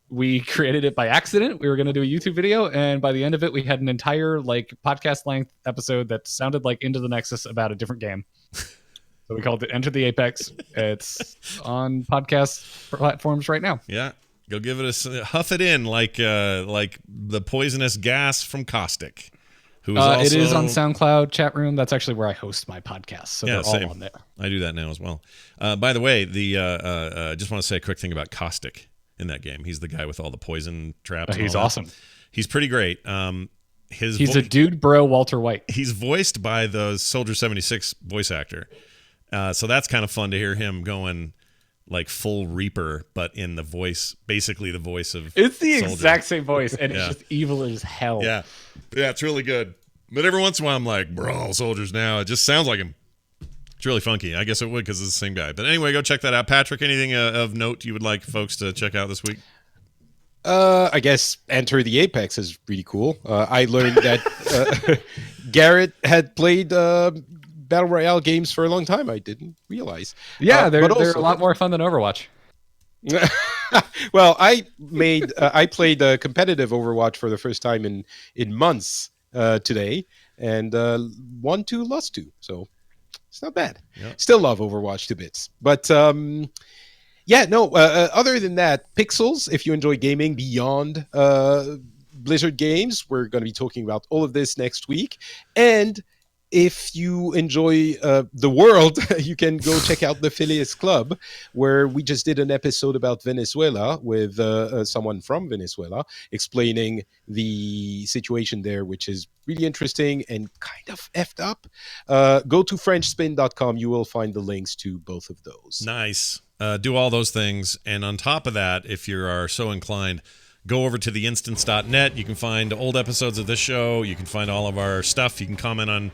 We created it by accident. We were going to do a YouTube video, and by the end of it, we had an entire podcast length episode that sounded like Into the Nexus about a different game. So we called it Enter the Apex. It's on podcast platforms right now. Yeah, go give it huff it in like the poisonous gas from Caustic. Who is also... It is on SoundCloud chat room. That's actually where I host my podcast. So they're all on there. I do that now as well. By the way, just want to say a quick thing about Caustic in that game. He's the guy with all the poison traps. He's awesome. He's pretty great. He's a dude, bro, Walter White. He's voiced by the Soldier 76 voice actor. So that's kind of fun to hear him going like full Reaper, but in the voice, basically the voice of It's the Soldier. Exact same voice, and it's just evil as hell. Yeah, it's really good. But every once in a while, I'm like, bro, Soldiers now. It just sounds like him. It's really funky. I guess it would because it's the same guy. But anyway, go check that out. Patrick, anything of note you would like folks to check out this week? I guess Enter the Apex is really cool. I learned that Garrett had played battle royale games for a long time. I didn't realize. Yeah, they're also, a lot more fun than Overwatch. Well, I played competitive Overwatch for the first time in months today, and won 2, lost 2. So it's not bad. Yep. Still love Overwatch to bits. But yeah, no. Other than that, Pixels. If you enjoy gaming beyond Blizzard games, we're going to be talking about all of this next week. And if you enjoy the world, you can go check out the Phileas Club, where we just did an episode about Venezuela with someone from Venezuela explaining the situation there, which is really interesting and kind of effed up. Go to FrenchSpin.com. You will find the links to both of those. Nice. Do all those things. And on top of that, if you are so inclined, go over to theinstance.net. You can find old episodes of this show. You can find all of our stuff. You can comment on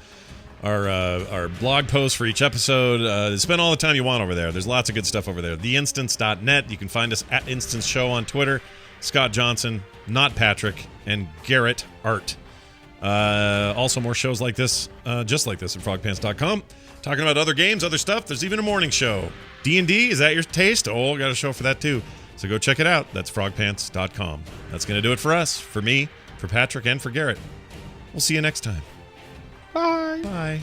our blog posts for each episode. Spend all the time you want over there. There's lots of good stuff over there. Theinstance.net. You can find us at Instance Show on Twitter. Scott Johnson, not Patrick, and Garrett Art. Also more shows like this, just like this at frogpants.com. Talking about other games, other stuff. There's even a morning show. D&D, is that your taste? Oh, got a show for that too. So go check it out. That's frogpants.com. That's going to do it for us, for me, for Patrick, and for Garrett. We'll see you next time. Bye. Bye.